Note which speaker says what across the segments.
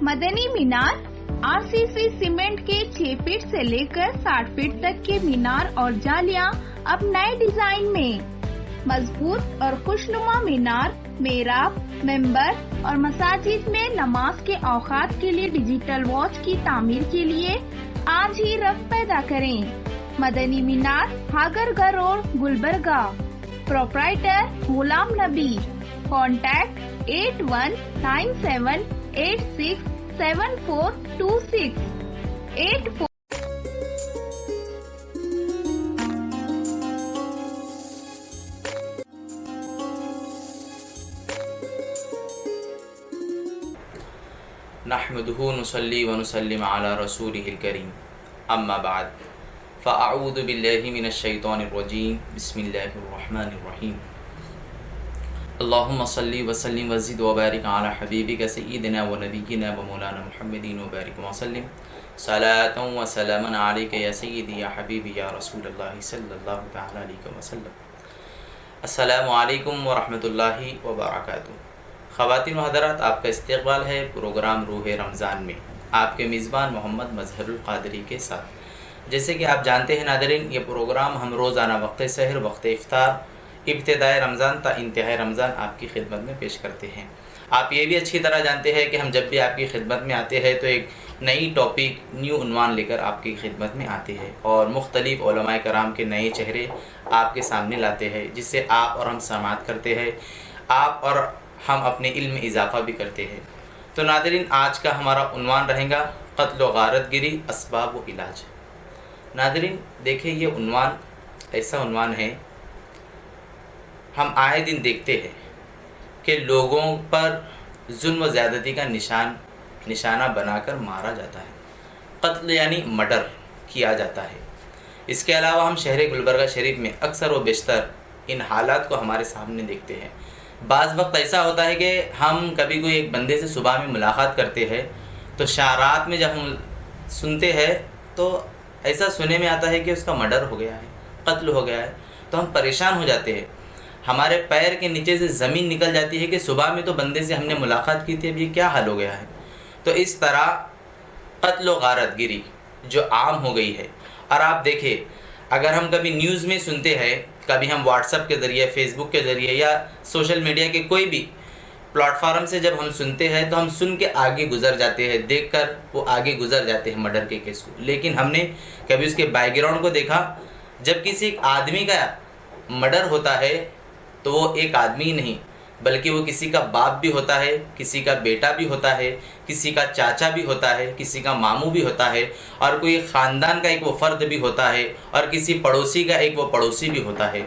Speaker 1: مدنی مینار RCC cement کے 6 fit سے لے کر 60 فٹ تک کے مینار اور جالیاں اب نئے ڈیزائن میں، مضبوط اور خوشنما مینار، محراب، ممبر اور مساجد میں نماز کے اوقات کے لیے ڈیجیٹل واچ کی تعمیر کے لیے آج ہی رغبت پیدا کریں۔ مدنی مینار ہاگرگاہ روڈ، گلبرگہ۔ پروپرائٹر غلام نبی۔ کانٹیکٹ 8197867426 84۔
Speaker 2: نحمده نصلي ونسلم على رسوله الكريم اما بعد فاعوذ بالله من الشيطان الرجيم بسم الله الرحمن الرحيم اللهم صل وسلم وزد وبارك على حبيبك سيدنا ونبينا ومولانا محمد وبارك وسلم صلاة وسلاما عليك يا سيدي يا حبيبي يا رسول الله صلى الله تعالى عليه وسلم۔ السلام علیکم ورحمۃ اللہ وبرکاتہ۔ خواتین و حضرات، آپ کا استقبال ہے پروگرام روح رمضان میں آپ کے میزبان محمد مظہر القادری کے ساتھ۔ جیسے کہ آپ جانتے ہیں ناظرین، یہ پروگرام ہم روزانہ وقت سحر، وقت افطار، ابتدائے رمضان تا انتہائی رمضان آپ کی خدمت میں پیش کرتے ہیں۔ آپ یہ بھی اچھی طرح جانتے ہیں کہ ہم جب بھی آپ کی خدمت میں آتے ہیں تو ایک نئی ٹاپک، نیو عنوان لے کر آپ کی خدمت میں آتے ہیں اور مختلف علماء کرام کے نئے چہرے آپ کے سامنے لاتے ہیں، جس سے آپ اور ہم سماعت کرتے ہیں، آپ اور ہم اپنے علم میں اضافہ بھی کرتے ہیں۔ تو ناظرین، آج کا ہمارا عنوان رہے گا قتل و غارت گری، اسباب و علاج۔ ناظرین دیکھیں، یہ عنوان ایسا عنوان ہے، ہم آئے دن دیکھتے ہیں کہ لوگوں پر ظلم و زیادتی کا نشانہ بنا کر مارا جاتا ہے، قتل یعنی مرڈر کیا جاتا ہے۔ اس کے علاوہ ہم شہر گلبرگہ شریف میں اکثر و بیشتر ان حالات کو ہمارے سامنے دیکھتے ہیں۔ بعض وقت ایسا ہوتا ہے کہ ہم کبھی کوئی ایک بندے سے صبح میں ملاقات کرتے ہیں تو رات میں جب ہم سنتے ہیں تو ایسا سننے میں آتا ہے کہ اس کا مرڈر ہو گیا ہے، قتل ہو گیا ہے، تو ہم پریشان ہو جاتے ہیں، ہمارے پیر کے نیچے سے زمین نکل جاتی ہے کہ صبح میں تو بندے سے ہم نے ملاقات کی تھی، اب یہ کیا حال ہو گیا ہے۔ تو اس طرح قتل و غارت گری جو عام ہو گئی ہے، اور آپ دیکھیں اگر ہم کبھی نیوز میں سنتے ہیں، کبھی ہم واٹس ایپ کے ذریعے، فیس بک کے ذریعے یا سوشل میڈیا کے کوئی بھی پلیٹ فارم سے جب ہم سنتے ہیں تو ہم سن کے آگے گزر جاتے ہیں، دیکھ کر وہ آگے گزر جاتے ہیں مرڈر کے کیس کو، لیکن ہم نے کبھی اس کے بیک گراؤنڈ کو دیکھا۔ جب کسی آدمی کا مرڈر ہوتا ہے تو وہ ایک آدمی ہی نہیں بلکہ وہ کسی کا باپ بھی ہوتا ہے، کسی کا بیٹا بھی ہوتا ہے، کسی کا چاچا بھی ہوتا ہے، کسی کا ماموں بھی ہوتا ہے، اور کوئی خاندان کا ایک وہ فرد بھی ہوتا ہے، اور کسی پڑوسی کا ایک وہ پڑوسی بھی ہوتا ہے۔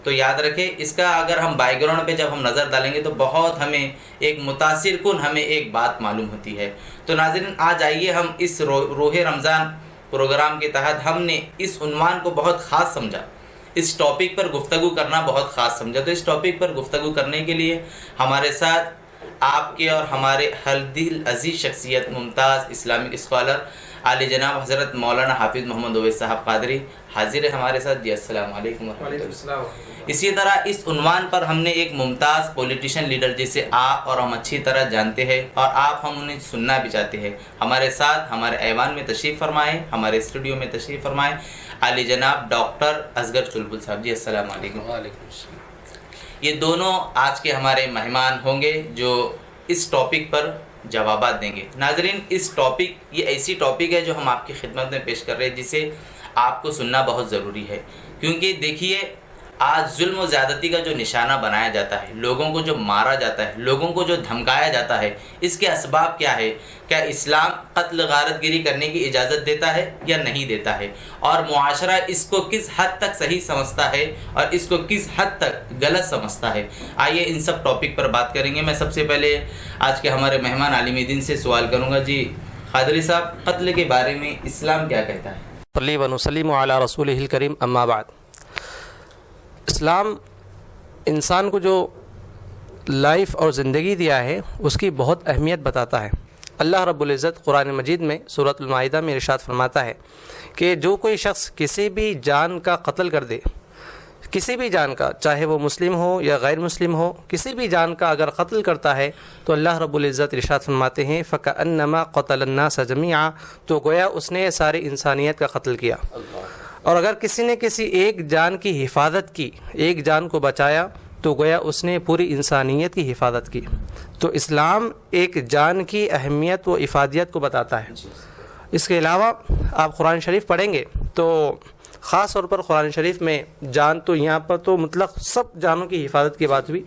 Speaker 2: تو یاد رکھیں، اس کا اگر ہم بیک گراؤنڈ پہ جب ہم نظر ڈالیں گے تو بہت ہمیں ایک متاثر کن ہمیں ایک بات معلوم ہوتی ہے۔ تو ناظرین، آج آئیے ہم اس روح رمضان پروگرام کے تحت ہم نے اس عنوان کو بہت خاص سمجھا، اس ٹاپک پر گفتگو کرنا بہت خاص سمجھا۔ تو اس ٹاپک پر گفتگو کرنے کے لیے ہمارے ساتھ آپ کے اور ہمارے ہر دل عزیز شخصیت، ممتاز اسلامک اسکالر عالی جناب حضرت مولانا حافظ محمد اویس صاحب قادری حاضر ہے ہمارے ساتھ۔ جی السلام علیکم ورحمۃ اللہ۔ اسی طرح اس عنوان پر ہم نے ایک ممتاز پولیٹیشین لیڈر جسے آپ اور ہم اچھی طرح جانتے ہیں اور آپ ہم انہیں سننا بھی چاہتے ہیں، ہمارے ساتھ ہمارے ایوان میں تشریف فرمائے، ہمارے اسٹوڈیو میں تشریف فرمائے، عالی جناب ڈاکٹر اصغر چلبل صاحب۔ جی السلام علیکم۔
Speaker 3: وعلیکم السلام۔
Speaker 2: یہ دونوں آج کے ہمارے مہمان ہوں گے جو اس ٹاپک پر جوابات دیں گے۔ ناظرین، اس ٹاپک یہ ایسی ٹاپک ہے جو ہم آپ کی خدمت میں پیش کر رہے ہیں، جسے آپ کو سننا بہت ضروری ہے، کیونکہ دیکھیے آج ظلم و زیادتی کا جو نشانہ بنایا جاتا ہے، لوگوں کو جو مارا جاتا ہے، لوگوں کو جو دھمکایا جاتا ہے، اس کے اسباب کیا ہے؟ کیا اسلام قتل غارت گری کرنے کی اجازت دیتا ہے یا نہیں دیتا ہے؟ اور معاشرہ اس کو کس حد تک صحیح سمجھتا ہے اور اس کو کس حد تک غلط سمجھتا ہے؟ آئیے ان سب ٹاپک پر بات کریں گے۔ میں سب سے پہلے آج کے ہمارے مہمان عالم دین سے سوال کروں گا۔ جی قادری صاحب، قتل کے بارے میں اسلام کیا کہتا ہے؟
Speaker 3: صلی و نسلم علی رسولہ الکریم، اما بعد۔ اسلام انسان کو جو لائف اور زندگی دیا ہے اس کی بہت اہمیت بتاتا ہے۔ اللہ رب العزت قرآن مجید میں سورۃ المائدہ میں ارشاد فرماتا ہے کہ جو کوئی شخص کسی بھی جان کا قتل کر دے، کسی بھی جان کا، چاہے وہ مسلم ہو یا غیر مسلم ہو، کسی بھی جان کا اگر قتل کرتا ہے تو اللہ رب العزت ارشاد فرماتے ہیں فَكَأَنَّمَا قَتَلَ النَّاسَ جَمِيعًا، تو گویا اس نے ساری انسانیت کا قتل کیا۔ اور اگر کسی نے کسی ایک جان کی حفاظت کی، ایک جان کو بچایا، تو گویا اس نے پوری انسانیت کی حفاظت کی۔ تو اسلام ایک جان کی اہمیت و افادیت کو بتاتا ہے۔ اس کے علاوہ آپ قرآن شریف پڑھیں گے تو خاص طور پر قرآن شریف میں جان، تو یہاں پر تو مطلق سب جانوں کی حفاظت کی بات ہوئی۔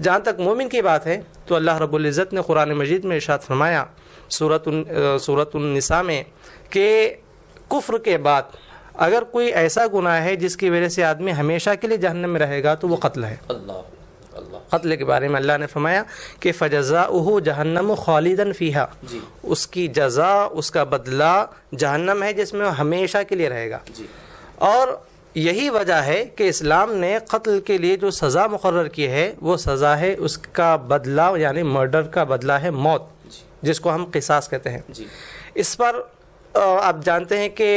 Speaker 3: جہاں تک مومن کی بات ہے تو اللہ رب العزت نے قرآن مجید میں ارشاد فرمایا سورۃ النساء میں کہ کفر کے بعد اگر کوئی ایسا گناہ ہے جس کی وجہ سے آدمی ہمیشہ کے لیے جہنم میں رہے گا تو وہ قتل ہے۔ قتل کے بارے میں اللہ نے فرمایا کہ فَجَزَاؤُهُ جَهَنَّمُ خَالِدًا فِيهَا، اس کی جزا، اس کا بدلہ جہنم ہے جس میں وہ ہمیشہ کے لیے رہے گا۔ اور یہی وجہ ہے کہ اسلام نے قتل کے لیے جو سزا مقرر کی ہے وہ سزا ہے، اس کا بدلہ یعنی مرڈر کا بدلہ ہے موت، جس کو ہم قصاص کہتے ہیں۔ اس پر آپ جانتے ہیں کہ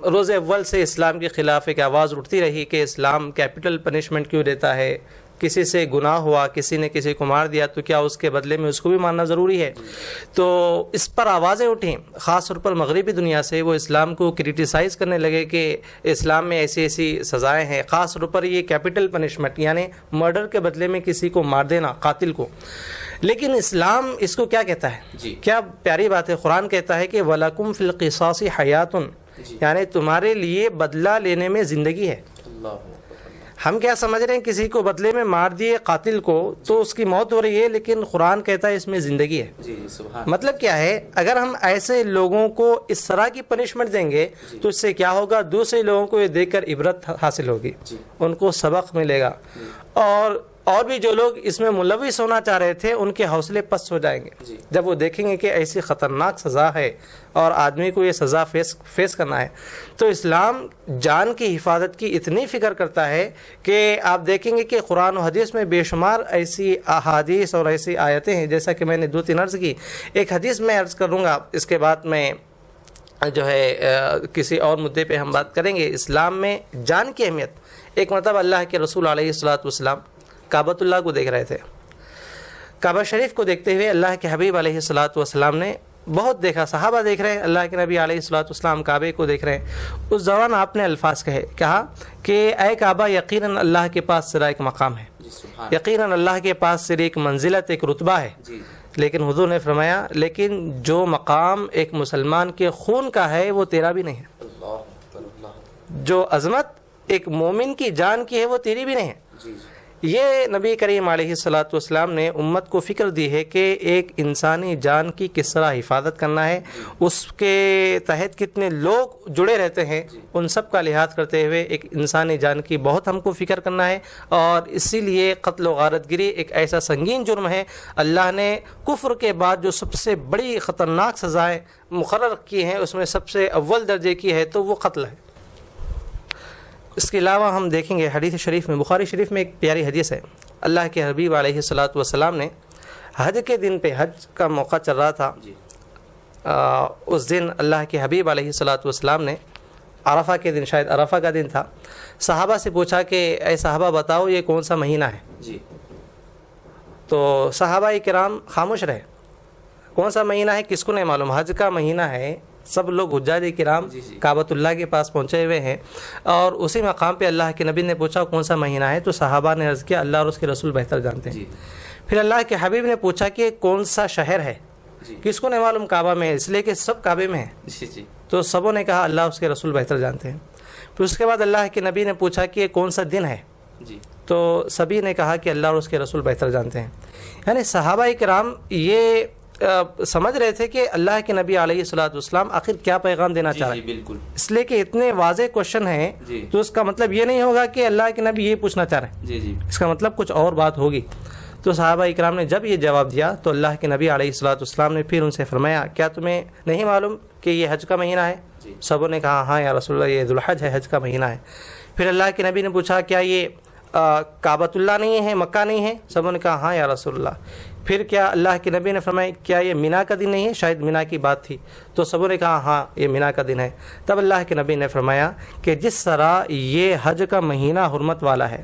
Speaker 3: روز اول سے اسلام کے خلاف ایک آواز اٹھتی رہی کہ اسلام کیپٹل پنشمنٹ کیوں دیتا ہے، کسی سے گناہ ہوا، کسی نے کسی کو مار دیا تو کیا اس کے بدلے میں اس کو بھی مارنا ضروری ہے؟ تو اس پر آوازیں اٹھیں، خاص طور پر مغربی دنیا سے۔ وہ اسلام کو کرٹیسائز کرنے لگے کہ اسلام میں ایسی ایسی سزائیں ہیں، خاص طور پر یہ کیپٹل پنشمنٹ یعنی مرڈر کے بدلے میں کسی کو مار دینا، قاتل کو۔ لیکن اسلام اس کو کیا کہتا ہے؟ کیا پیاری بات ہے، قرآن کہتا ہے کہ وَلَكُمْ فِي الْقِصَاصِ حَيَاتٌ، یعنی تمہارے لیے بدلہ لینے میں زندگی ہے۔ ہم کیا سمجھ رہے ہیں، کسی کو بدلے میں مار دیے قاتل کو تو اس کی موت ہو رہی ہے، لیکن قرآن کہتا ہے اس میں زندگی ہے۔ مطلب کیا ہے، اگر ہم ایسے لوگوں کو اس طرح کی پنشمنٹ دیں گے تو اس سے کیا ہوگا، دوسرے لوگوں کو یہ دیکھ کر عبرت حاصل ہوگی، ان کو سبق ملے گا، اور بھی جو لوگ اس میں ملوث ہونا چاہ رہے تھے ان کے حوصلے پست ہو جائیں گے جب وہ دیکھیں گے کہ ایسی خطرناک سزا ہے اور آدمی کو یہ سزا فیس کرنا ہے۔ تو اسلام جان کی حفاظت کی اتنی فکر کرتا ہے کہ آپ دیکھیں گے کہ قرآن و حدیث میں بے شمار ایسی احادیث اور ایسی آیتیں ہیں، جیسا کہ میں نے 2-3 عرض کی۔ ایک حدیث میں عرض کروں گا، اس کے بعد میں جو ہے کسی اور مدعے پہ ہم بات کریں گے۔ اسلام میں جان کی اہمیت، ایک مرتبہ اللہ کے رسول علیہ الصلوۃ کعبۃ اللہ کو دیکھ رہے تھے۔ کعبہ شریف کو دیکھتے ہوئے اللہ کے حبیب علیہ الصلوۃ والسلام نے بہت دیکھا، صحابہ دیکھ رہے ہیں، اللہ کے نبی علیہ الصلوۃ والسلام کعبے کو دیکھ رہے ہیں۔ اس دوران آپ نے الفاظ کہا کہ اے کعبہ، یقیناً اللہ کے پاس تیرا ایک مقام ہے، یقیناً اللہ کے پاس تیری ایک منزلت، ایک رتبہ ہے۔ لیکن حضور نے فرمایا لیکن جو مقام ایک مسلمان کے خون کا ہے وہ تیرا بھی نہیں ہے، جو عظمت ایک مومن کی جان کی ہے وہ تیری بھی نہیں ہے۔ یہ نبی کریم علیہ الصلوۃ والسلام نے امت کو فکر دی ہے کہ ایک انسانی جان کی کس طرح حفاظت کرنا ہے، اس کے تحت کتنے لوگ جڑے رہتے ہیں، ان سب کا لحاظ کرتے ہوئے ایک انسانی جان کی بہت ہم کو فکر کرنا ہے۔ اور اسی لیے قتل و غارت گری ایک ایسا سنگین جرم ہے، اللہ نے کفر کے بعد جو سب سے بڑی خطرناک سزائیں مقرر کی ہیں اس میں سب سے اول درجے کی ہے تو وہ قتل ہے۔ اس کے علاوہ ہم دیکھیں گے حدیث شریف میں، بخاری شریف میں ایک پیاری حدیث ہے، اللہ کے حبیب علیہ الصلوۃ والسلام نے حج کے دن پہ، حج کا موقع چل رہا تھا، اس دن اللہ کے حبیب علیہ الصلوۃ والسلام نے عرفہ کے دن، شاید عرفہ کا دن تھا، صحابہ سے پوچھا کہ اے صحابہ بتاؤ یہ کون سا مہینہ ہے؟ تو صحابہ کرام خاموش رہے، کون سا مہینہ ہے کس کو نہیں معلوم، حج کا مہینہ ہے، سب لوگ حجاج کرام کعبۃ اللہ کے پاس پہنچے ہوئے ہیں، اور اسی مقام پہ اللہ کے نبی نے پوچھا کون سا مہینہ ہے، تو صحابہ نے عرض کیا اللہ اور اس کے رسول بہتر جانتے ہیں۔ پھر اللہ کے حبیب نے پوچھا کہ کون سا شہر ہے، کس کو نہیں معلوم کعبہ میں ہے، اس لیے کہ سب کعبے میں ہیں، تو سبوں نے کہا اللہ اس کے رسول بہتر جانتے ہیں۔ پھر اس کے بعد اللہ کے نبی نے پوچھا کہ کون سا دن ہے، تو سبھی نے کہا کہ اللہ اور اس کے رسول بہتر جانتے ہیں۔ یعنی صحابہ کرام یہ سمجھ رہے تھے کہ اللہ کے نبی علیہ الصلوۃ والسلام آخر کیا پیغام دینا چاہ رہے ہیں، بالکل، اس لیے کہ اتنے واضح کوشچن ہیں تو اس کا مطلب یہ نہیں ہوگا کہ اللہ کے نبی یہ پوچھنا چاہ رہے ہیں، اس کا مطلب کچھ اور بات ہوگی۔ تو صحابہ اکرام نے جب یہ جواب دیا تو اللہ کے نبی علیہ الصلوۃ والسلام نے پھر ان سے فرمایا کیا تمہیں نہیں معلوم کہ یہ حج کا مہینہ ہے؟ سبوں نے کہا ہاں یا رسول اللہ یہ ذوالحج ہے، حج کا مہینہ ہے۔ پھر اللہ کے نبی نے پوچھا کیا یہ کعبۃ اللہ نہیں ہے، مکہ نہیں ہے؟ سبوں نے کہا ہاں یا رسول اللہ۔ پھر کیا اللہ کے نبی نے فرمایا کیا یہ مینا کا دن نہیں ہے؟ شاید مینا کی بات تھی تو سبوں نے کہا ہاں یہ مینا کا دن ہے. تب اللہ کے نبی نے فرمایا کہ جس طرح یہ حج کا مہینہ حرمت والا ہے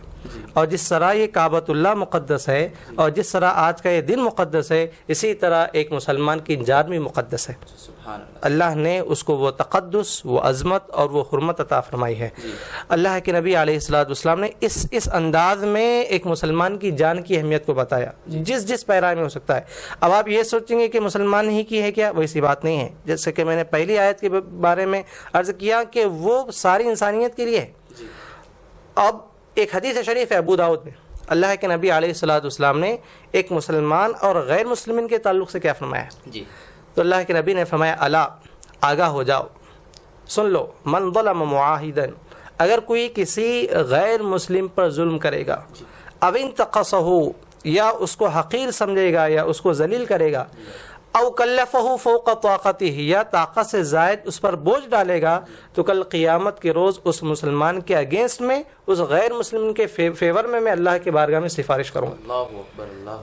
Speaker 3: اور جس طرح یہ کعبۃ اللہ مقدس ہے اور جس طرح آج کا یہ دن مقدس ہے، اسی طرح ایک مسلمان کی جان بھی مقدس ہے. اللہ نے اس کو وہ تقدس، وہ عظمت اور وہ حرمت عطا فرمائی ہے. اللہ کے نبی علیہ الصلوۃ والسلام نے اس انداز میں ایک مسلمان کی جان کی اہمیت کو بتایا جس پیرائے میں ہو سکتا ہے. اب آپ یہ سوچیں گے کہ مسلمان ہی کی ہے کیا؟ ویسی بات نہیں ہے. جیسے کہ میں نے پہلی آیت کے بارے میں عرض کیا کہ وہ ساری انسانیت کے لیے ہے. اب ایک حدیث شریف ہے ابو داؤد میں، اللہ کے نبی علیہ الصلوۃ والسلام نے ایک مسلمان اور غیر مسلمین کے تعلق سے کیا فرمایا ہے؟ تو اللہ کے نبی نے فرمایا الا، آگاہ ہو جاؤ، سن لو، من ظلم معاہدا، اگر کوئی کسی غیر مسلم پر ظلم کرے گا، او انتقصہ، یا اس کو حقیر سمجھے گا یا اس کو ذلیل کرے گا، او کلفہ فوق طاقتہ، یا طاقت سے زائد اس پر بوجھ ڈالے گا، تو کل قیامت کے روز اس مسلمان کے اگینسٹ میں، اس غیر مسلم کے فیور میں اللہ کے بارگاہ میں سفارش کروں.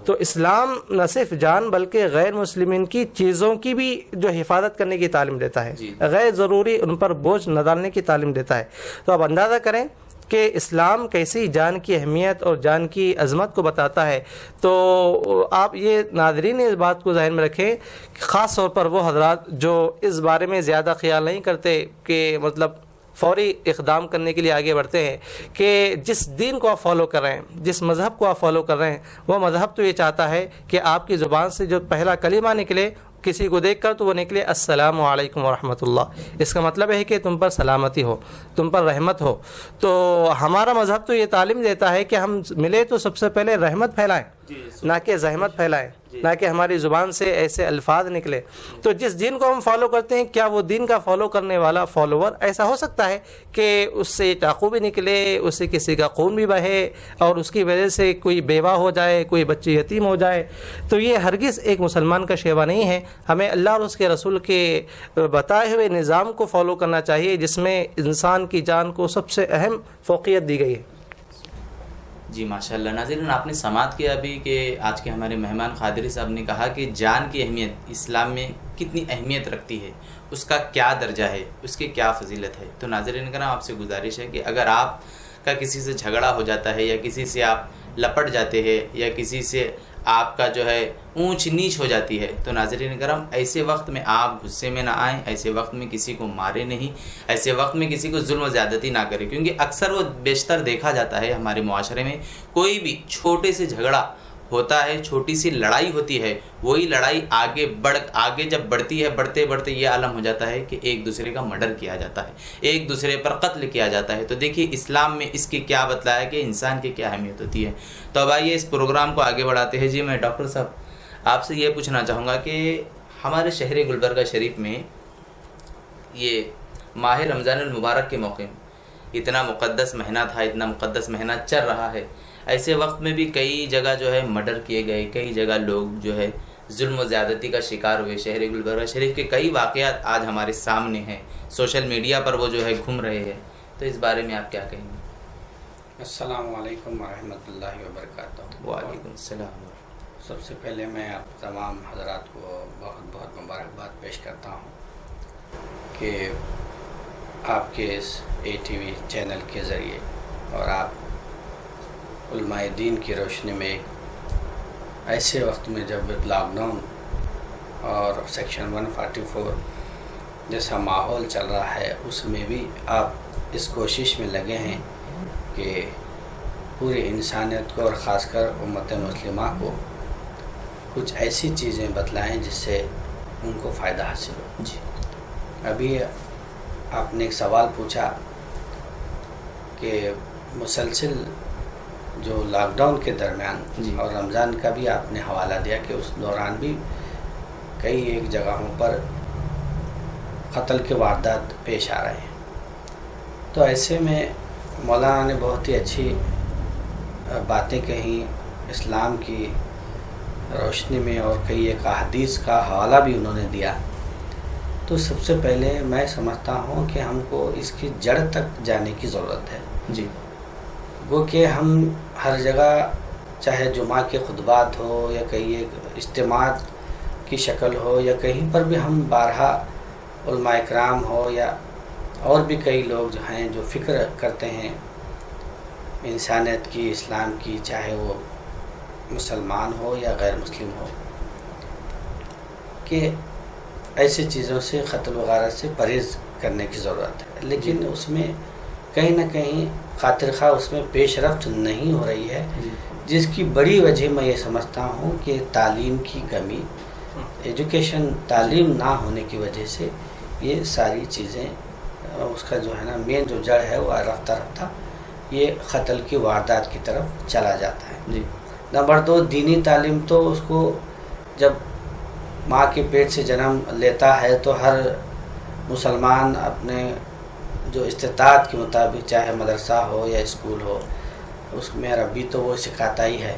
Speaker 3: تو اسلام نہ صرف جان بلکہ غیر مسلمین کی چیزوں کی بھی جو حفاظت کرنے کی تعلیم دیتا ہے، غیر ضروری ان پر بوجھ نہ ڈالنے کی تعلیم دیتا ہے. تو آپ اندازہ کریں کہ اسلام کیسی جان کی اہمیت اور جان کی عظمت کو بتاتا ہے. تو آپ یہ ناظرین اس بات کو ذہن میں رکھیں، خاص طور پر وہ حضرات جو اس بارے میں زیادہ خیال نہیں کرتے کہ مطلب فوری اقدام کرنے کے لیے آگے بڑھتے ہیں، کہ جس دین کو آپ فالو کر رہے ہیں، جس مذہب کو آپ فالو کر رہے ہیں، وہ مذہب تو یہ چاہتا ہے کہ آپ کی زبان سے جو پہلا کلمہ نکلے، کسی کو دیکھ کر تو وہ نکلے السلام علیکم ورحمۃ اللہ. اس کا مطلب ہے کہ تم پر سلامتی ہو، تم پر رحمت ہو. تو ہمارا مذہب تو یہ تعلیم دیتا ہے کہ ہم ملے تو سب سے پہلے رحمت پھیلائیں، نہ کہ زحمت پھیلائیں، نہ کہ ہماری زبان سے ایسے الفاظ نکلے. تو جس دین کو ہم فالو کرتے ہیں، کیا وہ دین کا فالو کرنے والا فالوور ایسا ہو سکتا ہے کہ اس سے چاقو بھی نکلے، اس سے کسی کا خون بھی بہے اور اس کی وجہ سے کوئی بیوہ ہو جائے، کوئی بچی یتیم ہو جائے؟ تو یہ ہرگز ایک مسلمان کا شیوا نہیں ہے. ہمیں اللہ اور اس کے رسول کے بتائے ہوئے نظام کو فالو کرنا چاہیے، جس میں انسان کی جان کو سب سے اہم فوقیت دی گئی ہے.
Speaker 2: جی ماشاء اللہ. ناظرین، آپ نے سماعت کیا ابھی کہ آج کے ہمارے مہمان قادری صاحب نے کہا کہ جان کی اہمیت اسلام میں کتنی اہمیت رکھتی ہے، اس کا کیا درجہ ہے، اس کی کیا فضیلت ہے. تو ناظرین کرام، آپ سے گزارش ہے کہ اگر آپ کا کسی سے جھگڑا ہو جاتا ہے یا کسی سے آپ لپٹ جاتے ہیں یا کسی سے آپ کا جو ہے اونچ نیچ ہو جاتی ہے، تو ناظرین کرام ایسے وقت میں آپ غصے میں نہ آئیں، ایسے وقت میں کسی کو مارے نہیں، ایسے وقت میں کسی کو ظلم و زیادتی نہ کریں. کیونکہ اکثر وہ بیشتر دیکھا جاتا ہے ہمارے معاشرے میں، کوئی بھی چھوٹے سے جھگڑا ہوتا ہے، چھوٹی سی لڑائی ہوتی ہے، وہی لڑائی آگے جب بڑھتی ہے، بڑھتے بڑھتے یہ عالم ہو جاتا ہے کہ ایک دوسرے کا مرڈر کیا جاتا ہے، ایک دوسرے پر قتل کیا جاتا ہے. تو دیکھیے اسلام میں اس کی کیا بتلایا کہ انسان کی کیا اہمیت ہوتی ہے. تو اب آئیے اس پروگرام کو آگے بڑھاتے ہیں. جی میں ڈاکٹر صاحب آپ سے یہ پوچھنا چاہوں گا کہ ہمارے شہر گلبرگہ شریف میں یہ ماہ رمضان المبارک کے موقع میں اتنا مقدس مہینہ تھا، اتنا مقدس مہینہ چل رہا ہے، ایسے وقت میں بھی کئی جگہ جو ہے مرڈر کیے گئے، کئی جگہ لوگ جو ہے ظلم و زیادتی کا شکار ہوئے. شہر گلبرگہ شریف کے کئی واقعات آج ہمارے سامنے ہیں، سوشل میڈیا پر وہ جو ہے گھوم رہے ہیں. تو اس بارے میں آپ کیا کہیں گے؟
Speaker 4: السلام علیکم ورحمۃ اللہ وبرکاتہ.
Speaker 2: وعلیکم السلام.
Speaker 4: سب سے پہلے میں آپ تمام حضرات کو بہت بہت مبارکباد پیش کرتا ہوں کہ آپ کے اس ATV چینل کے ذریعے اور آپ علماء دین کی روشنی میں ایسے وقت میں جب لاک ڈاؤن اور سیکشن 144 جیسا ماحول چل رہا ہے، اس میں بھی آپ اس کوشش میں لگے ہیں کہ پوری انسانیت کو اور خاص کر امت مسلمہ کو کچھ ایسی چیزیں بتلائیں جس سے ان کو فائدہ حاصل ہو.
Speaker 2: جی
Speaker 4: ابھی آپ نے ایک سوال پوچھا کہ مسلسل جو لاک ڈاؤن کے درمیان اور رمضان کا بھی آپ نے حوالہ دیا کہ اس دوران بھی کئی ایک جگہوں پر قتل کے واردات پیش آ رہے ہیں. تو ایسے میں مولانا نے بہت ہی اچھی باتیں کہیں اسلام کی روشنی میں، اور کئی ایک احادیث کا حوالہ بھی انہوں نے دیا. تو سب سے پہلے میں سمجھتا ہوں کہ ہم کو اس کی جڑ تک جانے کی ضرورت ہے.
Speaker 2: جی
Speaker 4: وہ کہ ہم ہر جگہ چاہے جمعہ کے خطبات ہو یا کہیں ایک اجتماعات کی شکل ہو یا کہیں پر بھی ہم بارہا علماء کرام ہو یا اور بھی کئی لوگ جو ہیں جو فکر کرتے ہیں انسانیت کی، اسلام کی، چاہے وہ مسلمان ہو یا غیر مسلم ہو، کہ ایسی چیزوں سے قتل وغیرہ سے پرہیز کرنے کی ضرورت ہے، لیکن اس میں کہیں نہ کہیں خاطر خواہ اس میں پیش رفت نہیں ہو رہی ہے، جس کی بڑی وجہ میں یہ سمجھتا ہوں کہ تعلیم کی کمی، ایجوکیشن، تعلیم نہ ہونے کی وجہ سے یہ ساری چیزیں، اس کا جو ہے نا مین جو جڑ ہے وہ رفتہ رفتہ یہ قتل کی واردات کی طرف چلا جاتا ہے۔
Speaker 3: جی۔
Speaker 4: نمبر 2، دینی تعلیم تو اس کو جب ماں کے پیٹ سے جنم لیتا ہے تو ہر مسلمان اپنے جو استطاعت کے مطابق، چاہے مدرسہ ہو یا اسکول ہو، اس میں عربی تو وہ سکھاتا ہی ہے،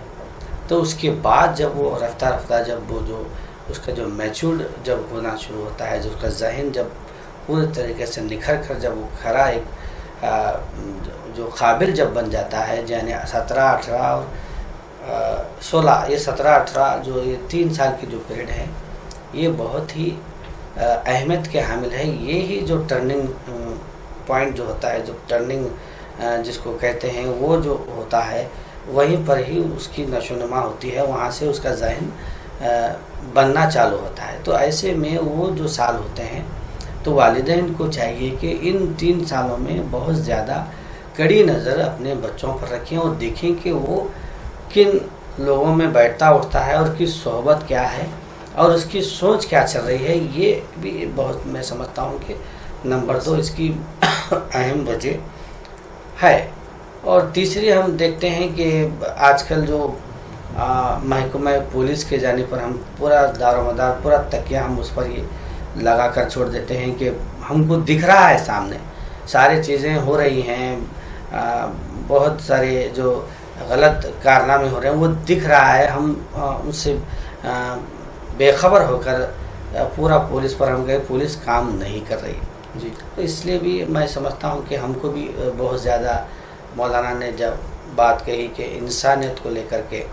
Speaker 4: تو اس کے بعد جب وہ رفتہ رفتہ جب وہ جو اس کا جو میچورڈ جب ہونا شروع ہوتا ہے، جو اس کا ذہن جب پورے طریقے سے نکھر کر جب وہ کھڑا ایک جو قابل جب بن جاتا ہے، یعنی 17، 18 اور 16، یہ 17، 18 جو یہ 3 سال کی جو پیریڈ ہے یہ بہت ہی اہمیت کے حامل ہے۔ یہی جو ٹرننگ پوائنٹ جو ہوتا ہے، جو ٹرننگ جس کو کہتے ہیں، وہ جو ہوتا ہے وہیں پر ہی اس کی نشو و نما ہوتی ہے، وہاں سے اس کا ذہن بننا چالو ہوتا ہے۔ تو ایسے میں وہ جو سال ہوتے ہیں تو والدین کو چاہیے کہ ان 3 سالوں میں بہت زیادہ کڑی نظر اپنے بچوں پر رکھیں اور دیکھیں کہ وہ کن لوگوں میں بیٹھتا اٹھتا ہے اور کس صحبت کیا ہے اور اس کی سوچ کیا چل رہی ہے۔ یہ بھی بہت میں سمجھتا ہوں کہ نمبر 2 اس کی اہم وجہ ہے۔ اور تیسری ہم دیکھتے ہیں کہ آج کل جو محکمہ پولیس کے جانب پر ہم پورا دار و مدار، پورا تکیہ ہم اس پر یہ لگا کر چھوڑ دیتے ہیں کہ ہم کو دکھ رہا ہے سامنے ساری چیزیں ہو رہی ہیں، بہت سارے جو غلط کارنامے ہو رہے ہیں وہ دکھ رہا ہے، ہم اس سے بے خبر ہو کر پورا پولیس پر ہم گئے، پولیس کام نہیں کر رہی۔
Speaker 3: جی۔
Speaker 4: تو اس لیے بھی میں سمجھتا ہوں کہ ہم کو بھی بہت زیادہ مولانا نے جب بات کہی کہ انسانیت کو لے کر کے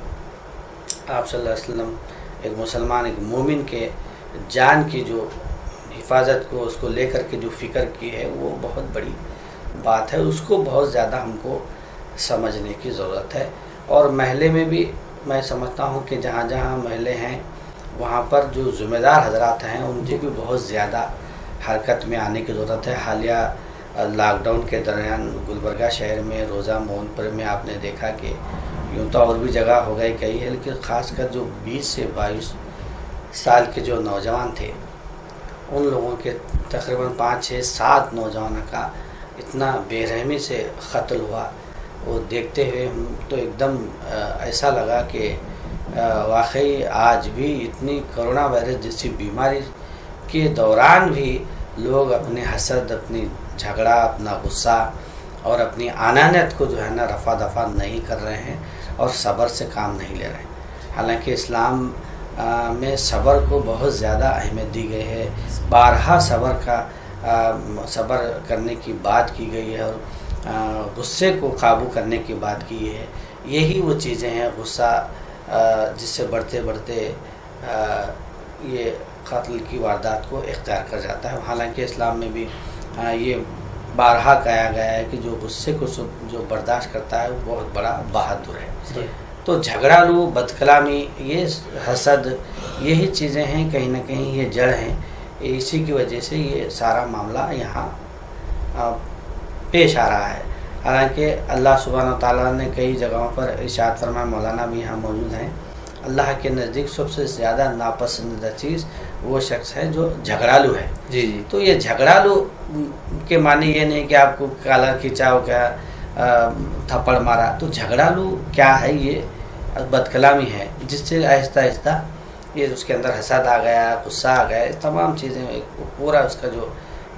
Speaker 4: آپ صلی اللہ علیہ وسلم ایک مسلمان، ایک مومن کے جان کی جو حفاظت کو، اس کو لے کر کے جو فکر کی ہے وہ بہت بڑی بات ہے، اس کو بہت زیادہ ہم کو سمجھنے کی ضرورت ہے۔ اور محلے میں بھی میں سمجھتا ہوں کہ جہاں جہاں محلے ہیں وہاں پر جو ذمہ دار حضرات ہیں ان کو بھی بہت زیادہ حرکت میں آنے کی ضرورت ہے۔ حالیہ لاک ڈاؤن کے دوران گلبرگہ شہر میں روزہ مونپور میں آپ نے دیکھا کہ یوں تو اور بھی جگہ ہو گئی کئی ہے، لیکن خاص کر جو 20 سے 22 سال کے جو نوجوان تھے ان لوگوں کے تقریباً 5، 6، 7 نوجوانوں کا اتنا بے رحمی سے قتل ہوا، وہ دیکھتے ہوئے ہم تو ایک دم ایسا لگا کہ واقعی آج بھی اتنی کرونا وائرس جیسی بیماری کے دوران بھی لوگ اپنے حسد، اپنی جھگڑا، اپنا غصہ اور اپنی انانیت کو جو ہے نا رفع دفع نہیں کر رہے ہیں اور صبر سے کام نہیں لے رہے ہیں۔ حالانکہ اسلام میں صبر کو بہت زیادہ اہمیت دی گئی ہے، بارہا صبر کرنے کی بات کی گئی ہے اور غصے کو قابو کرنے کی بات کی ہے۔ یہی وہ چیزیں ہیں، غصہ جس سے بڑھتے بڑھتے یہ قتل کی واردات کو اختیار کر جاتا ہے۔ حالانکہ اسلام میں بھی یہ بارہا کہا گیا ہے کہ جو غصے کو جو برداشت کرتا ہے وہ بہت بڑا بہادر ہے۔ تو جھگڑا لو، بد کلامی، یہ حسد، یہی چیزیں ہیں، کہیں نہ کہیں یہ جڑ ہیں، اسی کی وجہ سے یہ سارا معاملہ یہاں پیش آ رہا ہے۔ حالانکہ اللہ سبحانہ تعالیٰ نے کئی جگہوں پر ارشاد فرمایا، مولانا بھی یہاں موجود ہیں، اللہ کے نزدیک سب سے زیادہ ناپسندیدہ چیز وہ شخص ہے جو جھگڑالو ہے۔
Speaker 3: جی جی۔
Speaker 4: تو یہ جھگڑالو کے معنی یہ نہیں کہ آپ کو کالر کھینچا ہو، کیا تھپڑ مارا، تو جھگڑالو کیا ہے؟ یہ بد کلامی ہے جس سے آہستہ آہستہ یہ اس کے اندر حسد آ گیا، غصہ آ گیا، تمام چیزیں، پورا اس کا جو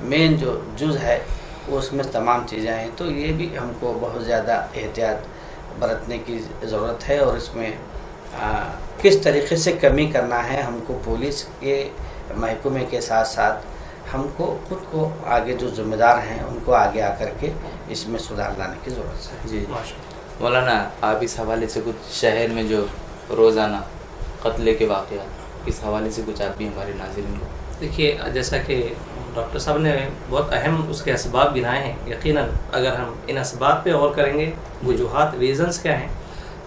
Speaker 4: مین جو جز ہے وہ اس میں تمام چیزیں ہیں۔ تو یہ بھی ہم کو بہت زیادہ احتیاط برتنے کی ضرورت ہے، اور اس میں کس طریقے سے کمی کرنا ہے ہم کو پولیس کے محکمے کے ساتھ ساتھ ہم کو خود کو آگے جو ذمہ دار ہیں ان کو آگے آ کر کے اس میں سدھار لانے کی ضرورت ہے۔
Speaker 3: جی
Speaker 2: مولانا آپ اس حوالے سے کچھ شہر میں جو روزانہ قتل کے واقعات، اس حوالے سے کچھ آپ بھی ہمارے ناظرین کو.
Speaker 3: دیکھیے جیسا کہ ڈاکٹر صاحب نے بہت اہم اس کے اسباب گنائے ہیں، یقیناً اگر ہم ان اسباب پہ غور کریں گے، وجوہات ریزنز کیا ہیں،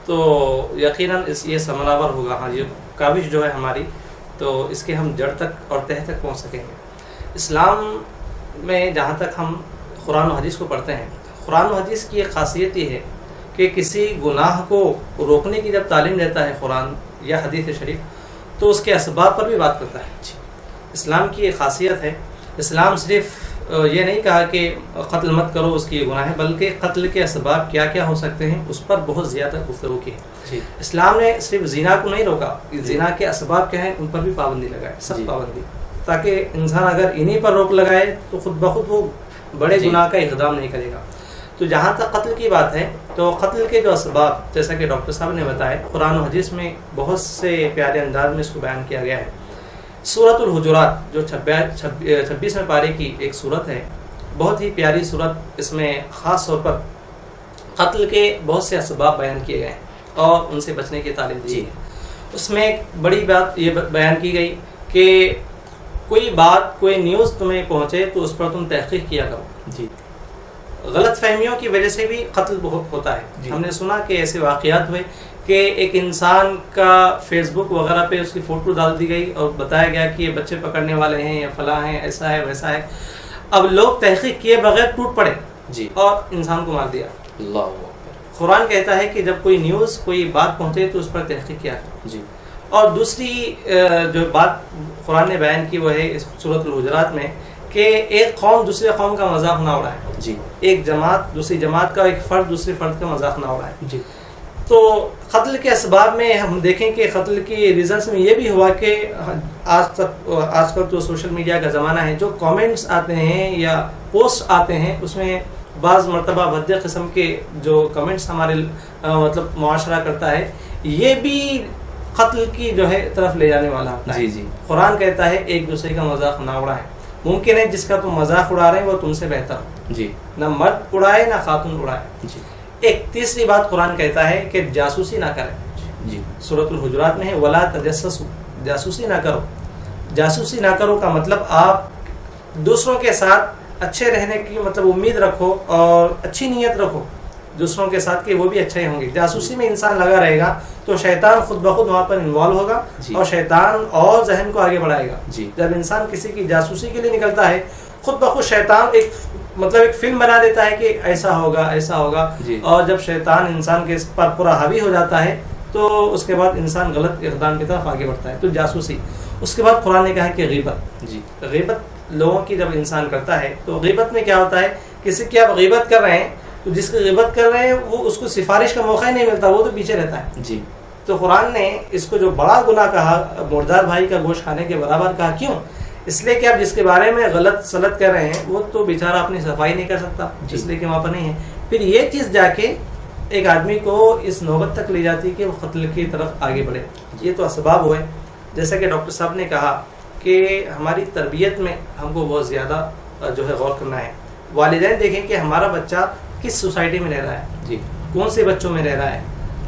Speaker 3: تو یقیناً یہ ثمرآور ہوگا. ہاں، یہ کاوش جو ہے ہماری، تو اس کے ہم جڑ تک اور تہ تک پہنچ سکیں گے. اسلام میں جہاں تک ہم قرآن و حدیث کو پڑھتے ہیں، قرآن و حدیث کی ایک خاصیت یہ ہے کہ کسی گناہ کو روکنے کی جب تعلیم دیتا ہے قرآن یا حدیث شریف، تو اس کے اسباب پر بھی بات کرتا ہے. اسلام کی ایک خاصیت ہے، اسلام صرف یہ نہیں کہا کہ قتل مت کرو، اس کی گناہ ہے، بلکہ قتل کے اسباب کیا کیا ہو سکتے ہیں اس پر بہت زیادہ گفتگو کی ہے. اسلام نے صرف زنا کو نہیں روکا، زنا کے اسباب کیا ہیں ان پر بھی پابندی لگائے، سب پابندی، تاکہ انسان اگر انہی پر روک لگائے تو خود بخود وہ بڑے گناہ کا اقدام نہیں کرے گا. تو جہاں تک قتل کی بات ہے، تو قتل کے جو اسباب جیسا کہ ڈاکٹر صاحب نے بتایا، قرآن و حدیث میں بہت سے پیارے انداز میں اس کو بیان کیا گیا ہے. سورۃ الحجرات جو 26ویں پارے کی ایک سورت ہے، بہت ہی پیاری سورت. اس میں خاص طور پر قتل کے بہت سے اسباب بیان کیے گئے ہیں اور ان سے بچنے کی تعلیم دی ہے. اس میں ایک بڑی بات یہ بیان کی گئی کہ کوئی بات، کوئی نیوز تمہیں پہنچے تو اس پر تم تحقیق کیا کرو. غلط فہمیوں کی وجہ سے بھی قتل بہت ہوتا ہے. ہم نے سنا کہ ایسے واقعات ہوئے کہ ایک انسان کا فیس بک وغیرہ پہ اس کی فوٹو ڈال دی گئی اور بتایا گیا کہ یہ بچے پکڑنے والے ہیں یا فلاں ہیں، ایسا ہے ویسا ہے. اب لوگ تحقیق کیے بغیر ٹوٹ پڑے اور انسان کو مار دیا. قرآن کہتا ہے کہ جب کوئی نیوز، کوئی بات پہنچے تو اس پر تحقیق کیا کرو. اور دوسری جو بات قرآن نے بیان کی وہ ہے اس سورۃ الحجرات میں کہ ایک قوم دوسرے قوم کا مذاق نہ اڑائے. ایک جماعت دوسری جماعت کا، ایک فرد دوسرے فرد کا مذاق نہ اڑائے. تو قتل کے اسباب میں ہم دیکھیں کہ قتل کی ریزنس میں یہ بھی ہوا کہ آج کل تو سوشل میڈیا کا زمانہ ہے، جو کامنٹس آتے ہیں یا پوسٹ آتے ہیں اس میں بعض مرتبہ بھدے قسم کے جو کمنٹس ہمارے مطلب معاشرہ کرتا ہے، یہ بھی قتل کی جو ہے طرف لے جانے والا ہوتا ہے. قرآن کہتا ہے ایک دوسرے کا مذاق نہ اڑائیں. ممکن ہے جس کا تم مذاق اڑا رہے ہیں وہ تم سے بہتر ہو. نہ مرد اڑائے نہ خاتون اڑائے. ایک تیسری بات قرآن کہتا ہے کہ جاسوسی نہ کریں. سورۃ الحجرات میں ہے ولا تجسسوا، جاسوسی نہ کرو. جاسوسی نہ کرو کا مطلب آپ دوسروں کے ساتھ اچھے رہنے کی مطلب امید رکھو اور اچھی نیت رکھو دوسروں کے ساتھ کہ وہ بھی اچھے ہوں گے. جاسوسی میں انسان لگا رہے گا تو شیطان خود بخود وہاں پر انوالو ہوگا اور شیطان اور ذہن کو آگے بڑھائے گا. جب انسان کسی کی جاسوسی کے لیے نکلتا ہے، خود بخود شیطان ایک فلم بنا دیتا ہے کہ ایسا ہوگا ایسا ہوگا. اور جب شیطان انسان کے پر پورا حاوی ہو جاتا ہے تو اس کے بعد انسان غلط اقدام کی طرف آگے بڑھتا ہے. تو جاسوسی. اس کے بعد قرآن نے کہا کہ غیبت. غیبت لوگوں کی جب انسان کرتا ہے تو غیبت میں کیا ہوتا ہے، کسی کی آپ غیبت کر رہے ہیں تو جس کی غیبت کر رہے ہیں وہ اس کو سفارش کا موقع ہی نہیں ملتا، وہ تو پیچھے رہتا ہے. تو قرآن نے اس کو جو بڑا گناہ کہا، مردار بھائی کا گوشت کھانے کے برابر کہا. کیوں؟ اس لیے کہ آپ جس کے بارے میں غلط سلط کر رہے ہیں وہ تو بیچارہ اپنی صفائی نہیں کر سکتا، اس لیے کہ وہاں پر نہیں ہے. پھر یہ چیز جا کے ایک آدمی کو اس نوبت تک لے جاتی کہ وہ قتل کی طرف آگے بڑھے. یہ تو اسباب ہوئے. جیسا کہ ڈاکٹر صاحب نے کہا کہ ہماری تربیت میں ہم کو بہت زیادہ جو ہے غور کرنا ہے. والدین دیکھیں کہ ہمارا بچہ کس سوسائٹی میں رہ رہا ہے، کون سے بچوں میں رہ رہا ہے.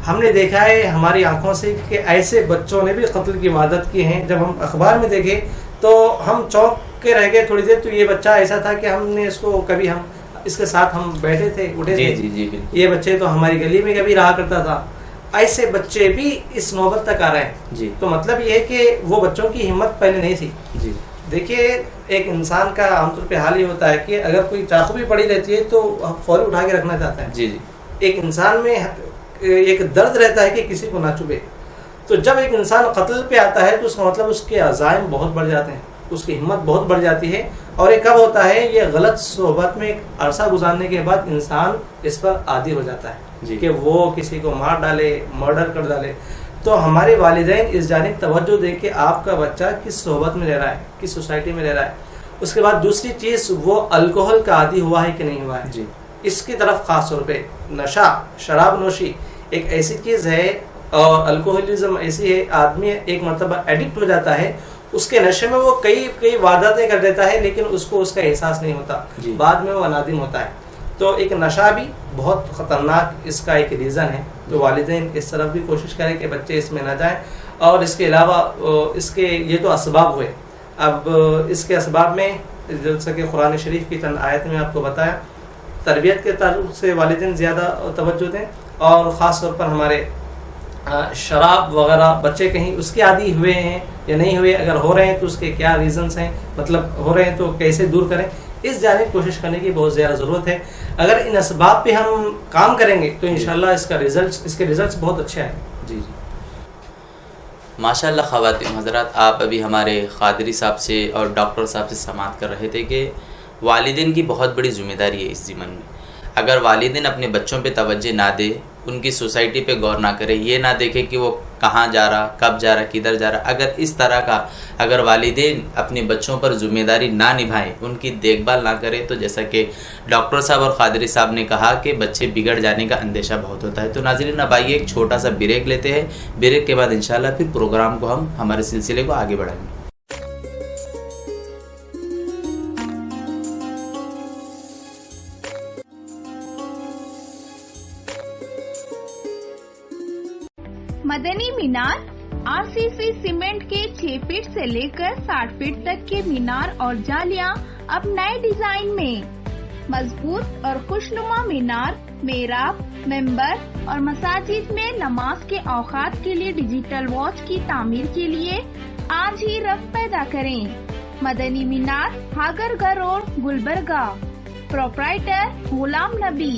Speaker 3: ہم نے دیکھا ہے ہماری آنکھوں سے کہ ایسے بچوں نے بھی قتل کی وعدت کی ہیں. جب ہم اخبار میں دیکھے تو ہم چونک کے رہ گئے تھوڑی دیر. تو یہ بچہ ایسا تھا کہ ہم نے اس کو کبھی ہم اس کے ساتھ ہم بیٹھے تھے اٹھے تھے. یہ بچے تو ہماری گلی میں کبھی رہا کرتا تھا. ایسے بچے بھی اس نوبت تک آ رہے ہیں. تو مطلب یہ ہے کہ وہ بچوں کی ہمت پہلے نہیں تھی. دیکھیے ایک انسان کا عام طور پہ حال یہ ہوتا ہے کہ اگر کوئی چاقو بھی پڑی رہتی ہے تو فوری اٹھا کے رکھنا چاہتا ہے. ایک انسان میں ایک درد رہتا ہے کہ کسی کو نہ چبھے. تو جب ایک انسان قتل پہ آتا ہے تو اس کا مطلب اس کے عزائم بہت بڑھ جاتے ہیں، اس کی ہمت بہت بڑھ جاتی ہے. اور یہ کب ہوتا ہے؟ یہ غلط صحبت میں ایک عرصہ گزارنے کے بعد انسان اس پر عادی ہو جاتا ہے کہ وہ کسی کو مار ڈالے، مرڈر کر ڈالے. تو ہمارے والدین اس جانب توجہ دیں کہ آپ کا بچہ کس صحبت میں رہ رہا ہے، کس سوسائٹی میں رہ رہا ہے. اس کے بعد دوسری چیز، وہ الکوہل کا عادی ہوا ہے کہ نہیں ہوا ہے. اس کی طرف خاص طور پہ نشہ، شراب نوشی ایک ایسی چیز ہے اور الکوہلزم ایسی ہے، آدمی ایک مرتبہ ایڈکٹ ہو جاتا ہے، اس کے نشے میں وہ کئی وعداتیں کر دیتا ہے لیکن اس کو اس کا احساس نہیں ہوتا. بعد میں وہ نادم ہوتا ہے. تو ایک نشہ بھی بہت خطرناک اس کا ایک ریزن ہے. تو والدین اس طرف بھی کوشش کریں کہ بچے اس میں نہ جائیں. اور اس کے علاوہ اس کے یہ تو اسباب ہوئے. اب اس کے اسباب میں جیسا کہ قرآن شریف کی چند آیت میں آپ کو بتایا, تربیت کے تعلق سے والدین زیادہ توجہ دیں, اور خاص طور پر ہمارے شراب وغیرہ بچے کہیں اس کے عادی ہوئے ہیں یا نہیں ہوئے, اگر ہو رہے ہیں تو اس کے کیا ریزنز ہیں, مطلب ہو رہے ہیں تو کیسے دور کریں, اس جانب کوشش کرنے کی بہت زیادہ ضرورت ہے. اگر ان اسباب پہ ہم کام کریں گے تو انشاءاللہ اس کے ریزلٹس بہت اچھے آئیں.
Speaker 2: جی ماشاء اللہ. خواتین حضرات, آپ ابھی ہمارے قادری صاحب سے اور ڈاکٹر صاحب سے سماعت کر رہے تھے کہ والدین کی بہت بڑی ذمہ داری ہے اس ضمن میں. اگر والدین اپنے بچوں پہ توجہ نہ دے, ان کی سوسائٹی پہ غور نہ کرے, یہ نہ دیکھے کہ وہ کہاں جا رہا, کب جا رہا, کدھر جا رہا, اگر اس طرح کا اگر والدین اپنے بچوں پر ذمہ داری نہ نبھائیں, ان کی دیکھ بھال نہ کرے, تو جیسا کہ ڈاکٹر صاحب اور قادری صاحب نے کہا کہ بچے بگڑ جانے کا اندیشہ بہت ہوتا ہے. تو ناظرین اب آئیے ایک چھوٹا سا بریک لیتے ہیں. بریک کے بعد انشاءاللہ پھر پروگرام کو ہم ہمارے سلسلے کو آگے بڑھائیں گے.
Speaker 1: مدنی مینار RCC سیمنٹ کے 6 فٹ سے لے کر 60 فٹ تک کے مینار اور جالیاں اب نئے ڈیزائن میں. مضبوط اور خوشنما مینار, محراب, ممبر اور مساجد میں نماز کے اوقات کے لیے ڈیجیٹل واچ کی تعمیر کے لیے آج ہی رغبت پیدا کریں. مدنی مینار, ہاگرگاہ روڈ, گلبرگہ. پروپرائٹر غلام نبی.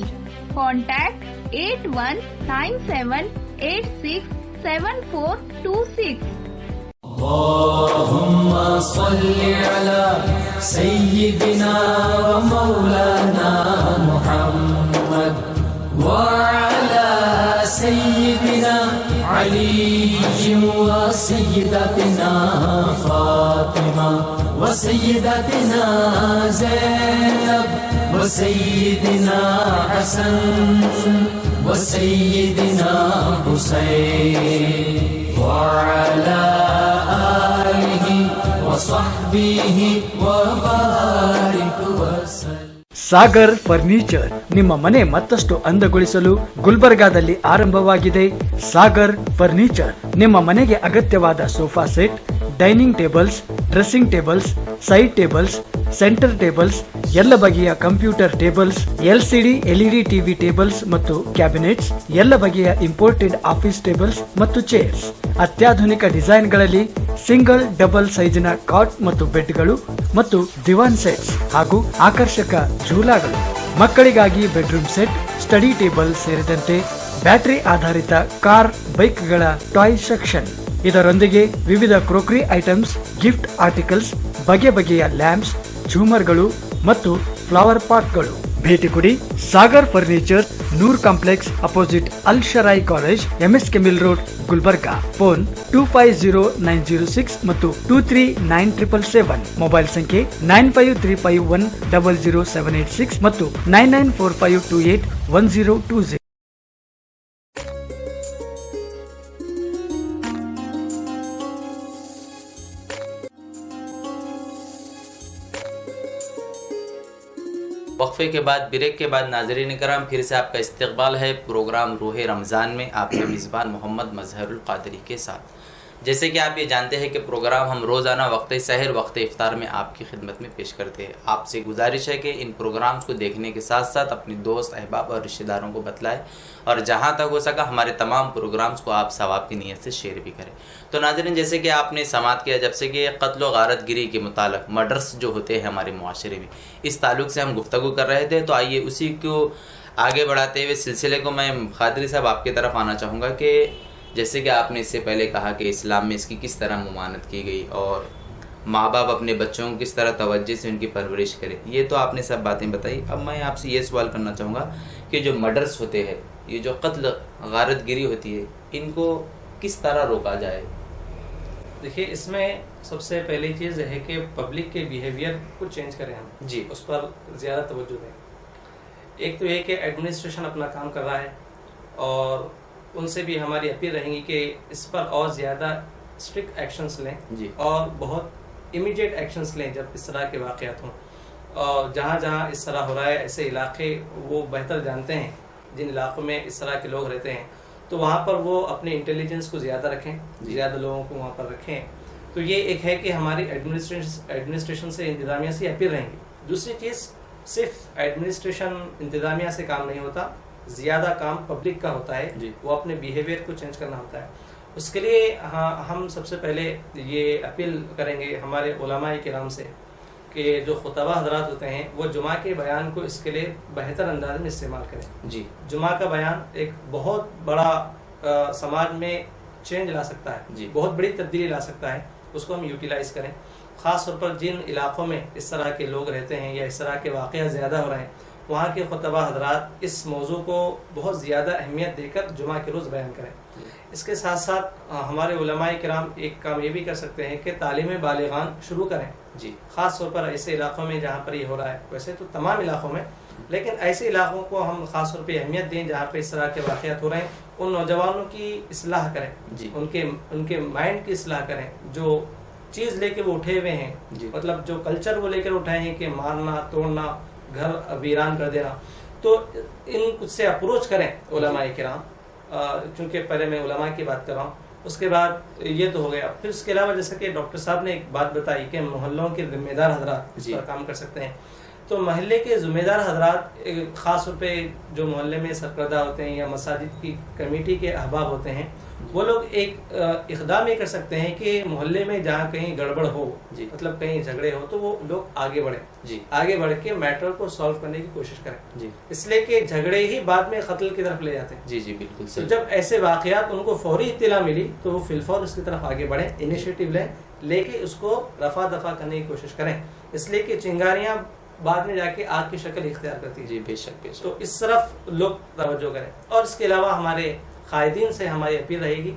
Speaker 1: کانٹیکٹ 8197867426.
Speaker 5: اللهم صل على سيدنا ومولانا محمد وعلى سيدنا علي وسيدتنا فاطمة وسيدتنا زينب وسيدنا حسن وسيدنا حسين وعلى آله وصحبه وبارك وسلم.
Speaker 6: ಸಾಗರ್ ಫರ್ನಿಚರ್ ನಿಮ್ಮ ಮನೆ ಮತ್ತಷ್ಟು ಅಂದಗೊಳಿಸಲು ಗುಲ್ಬರ್ಗಾದಲ್ಲಿ ಆರಂಭವಾಗಿದೆ. ಸಾಗರ್ ಫರ್ನಿಚರ್ ನಿಮ್ಮ ಮನೆಗೆ ಅಗತ್ಯವಾದ sofa set, dining tables, dressing tables, side tables, centre tables, ಎಲ್ಲ ಬಗೆಯ computer tables, LCD LED TV tables ಮತ್ತು ಕ್ಯಾಬಿನೆಟ್ಸ್, ಎಲ್ಲ ಬಗೆಯ ಇಂಪೋರ್ಟೆಡ್ ಆಫೀಸ್ ಟೇಬಲ್ಸ್ ಮತ್ತು ಚೇರ್ಸ್, ಅತ್ಯಾಧುನಿಕ ಡಿಸೈನ್ಗಳಲ್ಲಿ ಸಿಂಗಲ್ ಡಬಲ್ ಸೈಜಿನ ಕಾಟ್ ಮತ್ತು ಬೆಡ್ಗಳು ಮತ್ತು ದಿವಾನ್ ಸೆಟ್ಸ್ ಹಾಗೂ ಆಕರ್ಷಕ ಝೂಲಾಗಳು, ಮಕ್ಕಳಿಗಾಗಿ ಬೆಡ್ರೂಮ್ ಸೆಟ್, ಸ್ಟಡಿ ಟೇಬಲ್ ಸೇರಿದಂತೆ ಬ್ಯಾಟರಿ ಆಧಾರಿತ ಕಾರ್, ಬೈಕ್ಗಳ ಟಾಯ್ ಸೆಕ್ಷನ್. ಇದರೊಂದಿಗೆ ವಿವಿಧ ಕ್ರೋಕರಿ ಐಟಮ್ಸ್, ಗಿಫ್ಟ್ ಆರ್ಟಿಕಲ್ಸ್, ಬಗೆ ಬಗೆಯ ಲ್ಯಾಂಪ್ಸ್, ಝೂಮರ್ಗಳು ಮತ್ತು ಫ್ಲವರ್ ಪಾಟ್ಗಳು. ಭೇಟಿ ಕೊಡಿ Sagar furniture, Noor complex opposite Al Sharayi college, MSK mill road, Gulbarga. Phone 250906 ಮತ್ತು 239777. ಮೊಬೈಲ್ ಸಂಖ್ಯೆ 9535100786 ಮತ್ತು 9945281020.
Speaker 2: وقفے کے بعد, بریک کے بعد ناظرین کرام, پھر سے آپ کا استقبال ہے پروگرام روح رمضان میں آپ کے میزبان محمد مظہر القادری کے ساتھ. جیسے کہ آپ یہ جانتے ہیں کہ پروگرام ہم روزانہ وقت سحر, وقت افطار میں آپ کی خدمت میں پیش کرتے ہیں. آپ سے گزارش ہے کہ ان پروگرامز کو دیکھنے کے ساتھ ساتھ اپنے دوست, احباب اور رشتہ داروں کو بتلائیں, اور جہاں تک ہو سکا ہمارے تمام پروگرامز کو آپ ثواب کی نیت سے شیئر بھی کریں. تو ناظرین, جیسے کہ آپ نے سماعت کیا جب سے کہ قتل و غارت گری کے متعلق, مرڈرس جو ہوتے ہیں ہمارے معاشرے میں, اس تعلق سے ہم گفتگو کر رہے تھے. تو آئیے اسی کو آگے بڑھاتے ہوئے سلسلے کو میں قادری صاحب آپ کی طرف آنا چاہوں گا کہ جیسے کہ آپ نے اس سے پہلے کہا کہ اسلام میں اس کی کس طرح ممانعت کی گئی اور ماں باپ اپنے بچوں کو کس طرح توجہ سے ان کی پرورش کرے. یہ تو آپ نے سب باتیں بتائی. اب میں آپ سے یہ سوال کرنا چاہوں گا کہ جو مرڈرس ہوتے ہیں, یہ جو قتل غارت گری ہوتی ہے, ان کو کس طرح روکا جائے؟
Speaker 3: دیکھیے, اس میں سب سے پہلی چیز ہے کہ پبلک کے بیہیویئر کو چینج کریں ہم
Speaker 2: جی,
Speaker 3: اس پر زیادہ توجہ دیں. ایک تو یہ کہ ایڈمنسٹریشن اپنا کام کر رہا ہے, اور ان سے بھی ہماری اپیل رہیں گی کہ اس پر اور زیادہ اسٹرکٹ ایکشنز لیں,
Speaker 2: جی,
Speaker 3: اور بہت امیڈیٹ ایکشنز لیں جب اس طرح کے واقعات ہوں. اور جہاں جہاں اس طرح ہو رہا ہے ایسے علاقے وہ بہتر جانتے ہیں، جن علاقوں میں اس طرح کے لوگ رہتے ہیں، تو وہاں پر وہ اپنے انٹیلیجنس کو زیادہ رکھیں، زیادہ لوگوں کو وہاں پر رکھیں. تو یہ ایک ہے کہ ہماری ایڈمنسٹریشن سے، انتظامیہ سے اپیل رہیں گی. دوسری چیز، صرف ایڈمنسٹریشن انتظامیہ سے کام نہیں ہوتا، زیادہ کام پبلک کا ہوتا ہے. وہ اپنے بیہیویئر کو چینج کرنا ہوتا ہے. اس کے لیے ہم سب سے پہلے یہ اپیل کریں گے ہمارے علماء کرام سے کہ جو خطبہ حضرات ہوتے ہیں وہ جمعہ کے بیان کو اس کے لیے بہتر انداز میں استعمال کریں. جمعہ کا بیان ایک بہت بڑا سماج میں چینج لا سکتا ہے، بہت بڑی تبدیلی لا سکتا ہے. اس کو ہم یوٹیلائز کریں. خاص طور پر جن علاقوں میں اس طرح کے لوگ رہتے ہیں یا اس طرح کے واقعات زیادہ ہو رہے ہیں، وہاں کے خطبہ حضرات اس موضوع کو بہت زیادہ اہمیت دے کر جمعہ کے روز بیان کریں. اس کے ساتھ ساتھ ہمارے علماء کرام ایک کام یہ بھی کر سکتے ہیں کہ تعلیم بالغان شروع کریں. خاص طور پر ایسے علاقوں میں جہاں پر یہ ہو رہا ہے، ویسے تو تمام علاقوں میں، لیکن ایسے علاقوں کو ہم خاص طور پہ اہمیت دیں جہاں پہ اس طرح کے واقعات ہو رہے ہیں. ان نوجوانوں کی اصلاح کریں، ان کے مائنڈ کی اصلاح کریں. جو چیز لے کے وہ اٹھے ہوئے ہیں، مطلب جو کلچر وہ لے کر اٹھائے ہیں کہ مارنا، توڑنا، گھر ویران کر دینا، تو ان سے اپروچ کریں علماء کرام. چونکہ پہلے میں علماء کی بات کر رہا ہوں، اس کے بعد یہ تو ہو گیا. پھر اس کے علاوہ جیسا کہ ڈاکٹر صاحب نے ایک بات بتائی کہ محلوں کے ذمہ دار حضرات اس پر کام کر سکتے ہیں. تو محلے کے ذمہ دار حضرات خاص طور پہ جو محلے میں سرکردہ ہوتے ہیں یا مساجد کی کمیٹی کے احباب ہوتے ہیں، وہ لوگ ایک اقدام یہ کر سکتے ہیں کہ محلے میں جہاں کہیں گڑبڑ ہو، مطلب کہیں جھگڑے ہو، تو وہ لوگ آگے بڑھیں، آگے بڑھ کے میٹر کو سالو کرنے کی کوشش کریں. اس لیے کہ جھگڑے ہی بعد میں قتل کی طرف لے جاتے ہیں. بالکل. جب ایسے واقعات ان کو فوری اطلاع ملی تو وہ فی الفور اس کی طرف آگے بڑھیں، انیشیٹو لیں، لے کے اس کو رفع دفع کرنے کی کوشش کریں. اس لیے کہ چنگاریاں بعد میں جا کے آگ کی شکل اختیار کرتی ہے. بے شک. تو اس طرف لوگ توجہ کریں. اور اس کے علاوہ ہمارے قائدین سے ہماری اپیل رہے گی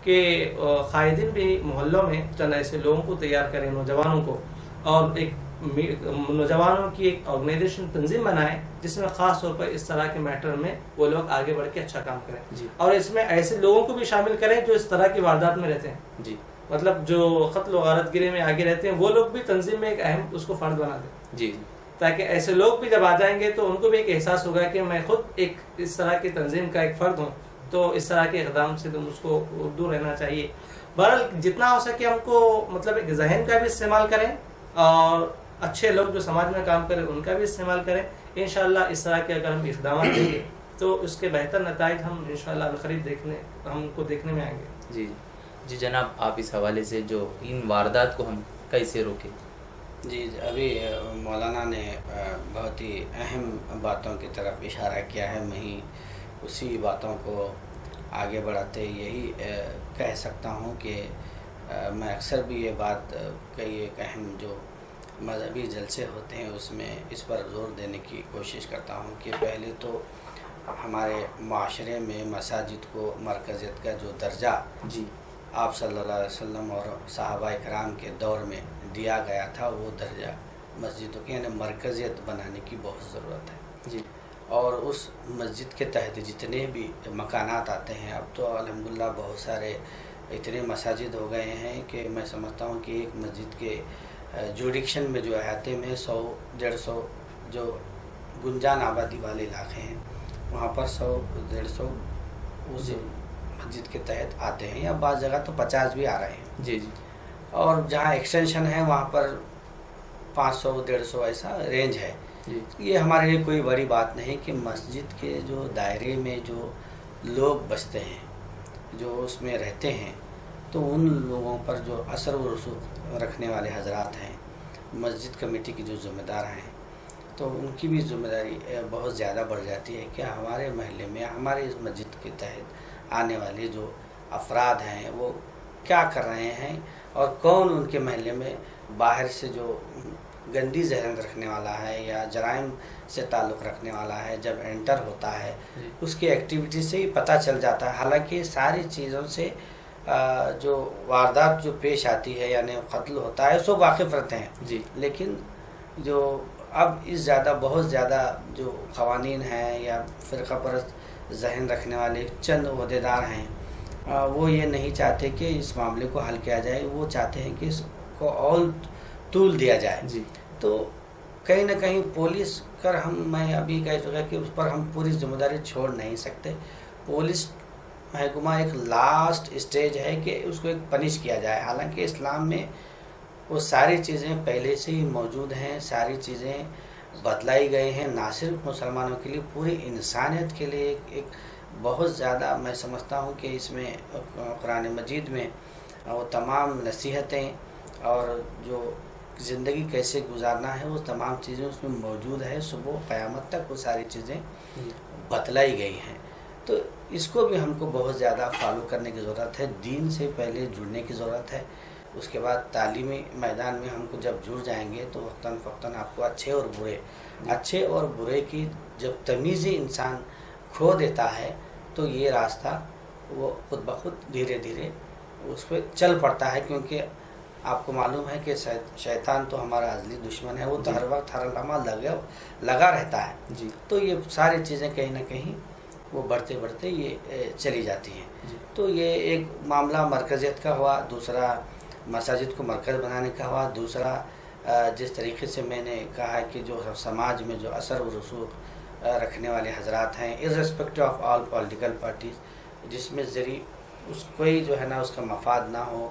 Speaker 3: کہ قائدین بھی محلوں میں چند ایسے لوگوں کو تیار کریں، نوجوانوں کو، اور ایک نوجوانوں کی ایک آرگنائزیشن تنظیم بنائیں جس میں خاص طور پر اس طرح کے میٹر میں وہ لوگ آگے بڑھ کے اچھا کام کریں. اور اس میں ایسے لوگوں کو بھی شامل کریں جو اس طرح کی واردات میں رہتے ہیں. مطلب جو قتل و غارت گری میں آگے رہتے ہیں، وہ لوگ بھی تنظیم میں ایک اہم اس کو فرد بنا دیں. تاکہ ایسے لوگ بھی جب آ جائیں گے تو ان کو بھی ایک احساس ہوگا کہ میں خود ایک اس طرح کی تنظیم کا ایک فرد ہوں، تو اس طرح کے اقدام سے تو مجھ کو دور رہنا چاہیے. بہرحال جتنا ہو سکے ہم کو مطلب ایک ذہن کا بھی استعمال کریں، اور اچھے لوگ جو سماج میں کام کریں ان کا بھی استعمال کریں. انشاءاللہ اس طرح کے اگر ہم اقدامات دیں گے تو اس کے بہتر نتائج ہم انشاءاللہ عنقریب ہم کو دیکھنے میں آئیں گے.
Speaker 2: جی جناب، آپ اس حوالے سے جو ان واردات کو ہم کیسے روکیں؟
Speaker 4: جی ابھی مولانا نے بہت ہی اہم باتوں کی طرف اشارہ کیا ہے. میں ہی اسی باتوں کو آگے بڑھاتے یہی کہہ سکتا ہوں کہ میں اکثر بھی یہ بات کئی ایک اہم جو مذہبی جلسے ہوتے ہیں اس میں اس پر زور دینے کی کوشش کرتا ہوں کہ پہلے تو ہمارے معاشرے میں مساجد کو مرکزیت کا جو درجہ آپ صلی اللہ علیہ وسلم اور صحابہ کرام کے دور میں دیا گیا تھا، وہ درجہ مسجدوں کے یعنی مرکزیت بنانے کی بہت ضرورت ہے. اور اس مسجد کے تحت جتنے بھی مکانات آتے ہیں، اب تو الحمدللہ بہت سارے اتنے مساجد ہو گئے ہیں کہ میں سمجھتا ہوں کہ ایک مسجد کے جوڈکشن میں جو احاطے میں 100-150 جو گنجان آبادی والے علاقے ہیں وہاں پر 100-150 اس مسجد کے تحت آتے ہیں، یا بعض جگہ تو 50 بھی آ رہے ہیں. اور جہاں ایکسٹینشن ہے وہاں پر 500-150 ایسا رینج ہے. یہ ہمارے لیے کوئی بڑی بات نہیں کہ مسجد کے جو دائرے میں جو لوگ بستے ہیں، جو اس میں رہتے ہیں، تو ان لوگوں پر جو اثر و رسوخ رکھنے والے حضرات ہیں، مسجد کمیٹی کی جو ذمہ دار ہیں، تو ان کی بھی ذمہ داری بہت زیادہ بڑھ جاتی ہے کہ ہمارے محلے میں ہمارے اس مسجد کے تحت آنے والے جو افراد ہیں وہ کیا کر رہے ہیں، اور کون ان کے محلے میں باہر سے جو گندی ذہن رکھنے والا ہے یا جرائم سے تعلق رکھنے والا ہے، جب انٹر ہوتا ہے اس کی ایکٹیویٹی سے ہی پتہ چل جاتا ہے. حالانکہ ساری چیزوں سے جو واردات جو پیش آتی ہے یعنی قتل ہوتا ہے سو واقف رہتے ہیں. لیکن جو اب اس بہت زیادہ جو قوانین ہیں یا فرقہ پرست ذہن رکھنے والے چند عہدیدار ہیں، وہ یہ نہیں چاہتے کہ اس معاملے کو حل کیا جائے. وہ چاہتے ہیں کہ اس کو اور طول دیا جائے. تو کہیں نہ کہیں پولیس کر میں ابھی کہہ چکا کہ اس پر ہم پوری ذمہ داری چھوڑ نہیں سکتے. پولیس محکمہ ایک لاسٹ اسٹیج ہے کہ اس کو ایک پنش کیا جائے. حالانکہ اسلام میں وہ ساری چیزیں پہلے سے ہی موجود ہیں, ساری چیزیں بتلائی گئی ہیں, نہ صرف مسلمانوں کے لیے, پوری انسانیت کے لیے ایک بہت زیادہ میں سمجھتا ہوں کہ اس میں قرآن مجید میں وہ تمام نصیحتیں اور جو زندگی کیسے گزارنا ہے وہ تمام چیزیں اس میں موجود ہے. صبح قیامت تک وہ ساری چیزیں بتلائی گئی ہیں. تو اس کو بھی ہم کو بہت زیادہ فالو کرنے کی ضرورت ہے. دین سے پہلے جڑنے کی ضرورت ہے. اس کے بعد تعلیمی میدان میں ہم کو جب جڑ جائیں گے تو وقتاً فوقتاً آپ کو اچھے اور برے کی جب تمیزی انسان کھو دیتا ہے تو یہ راستہ وہ خود بخود دھیرے دھیرے اس پہ چل پڑتا ہے. کیونکہ آپ کو معلوم ہے کہ شیطان تو ہمارا ازلی دشمن ہے, وہ تو ہر وقت ہر لمحہ لگا رہتا ہے. تو یہ ساری چیزیں کہیں نہ کہیں وہ بڑھتے یہ چلی جاتی ہیں. تو یہ ایک معاملہ مرکزیت کا ہوا, دوسرا مساجد کو مرکز بنانے کا ہوا, دوسرا جس طریقے سے میں نے کہا ہے کہ جو سماج میں جو اثر و رسوخ رکھنے والے حضرات ہیں irrespective of all political parties, جس میں ذریعے اس کوئی جو ہے نا اس کا مفاد نہ ہو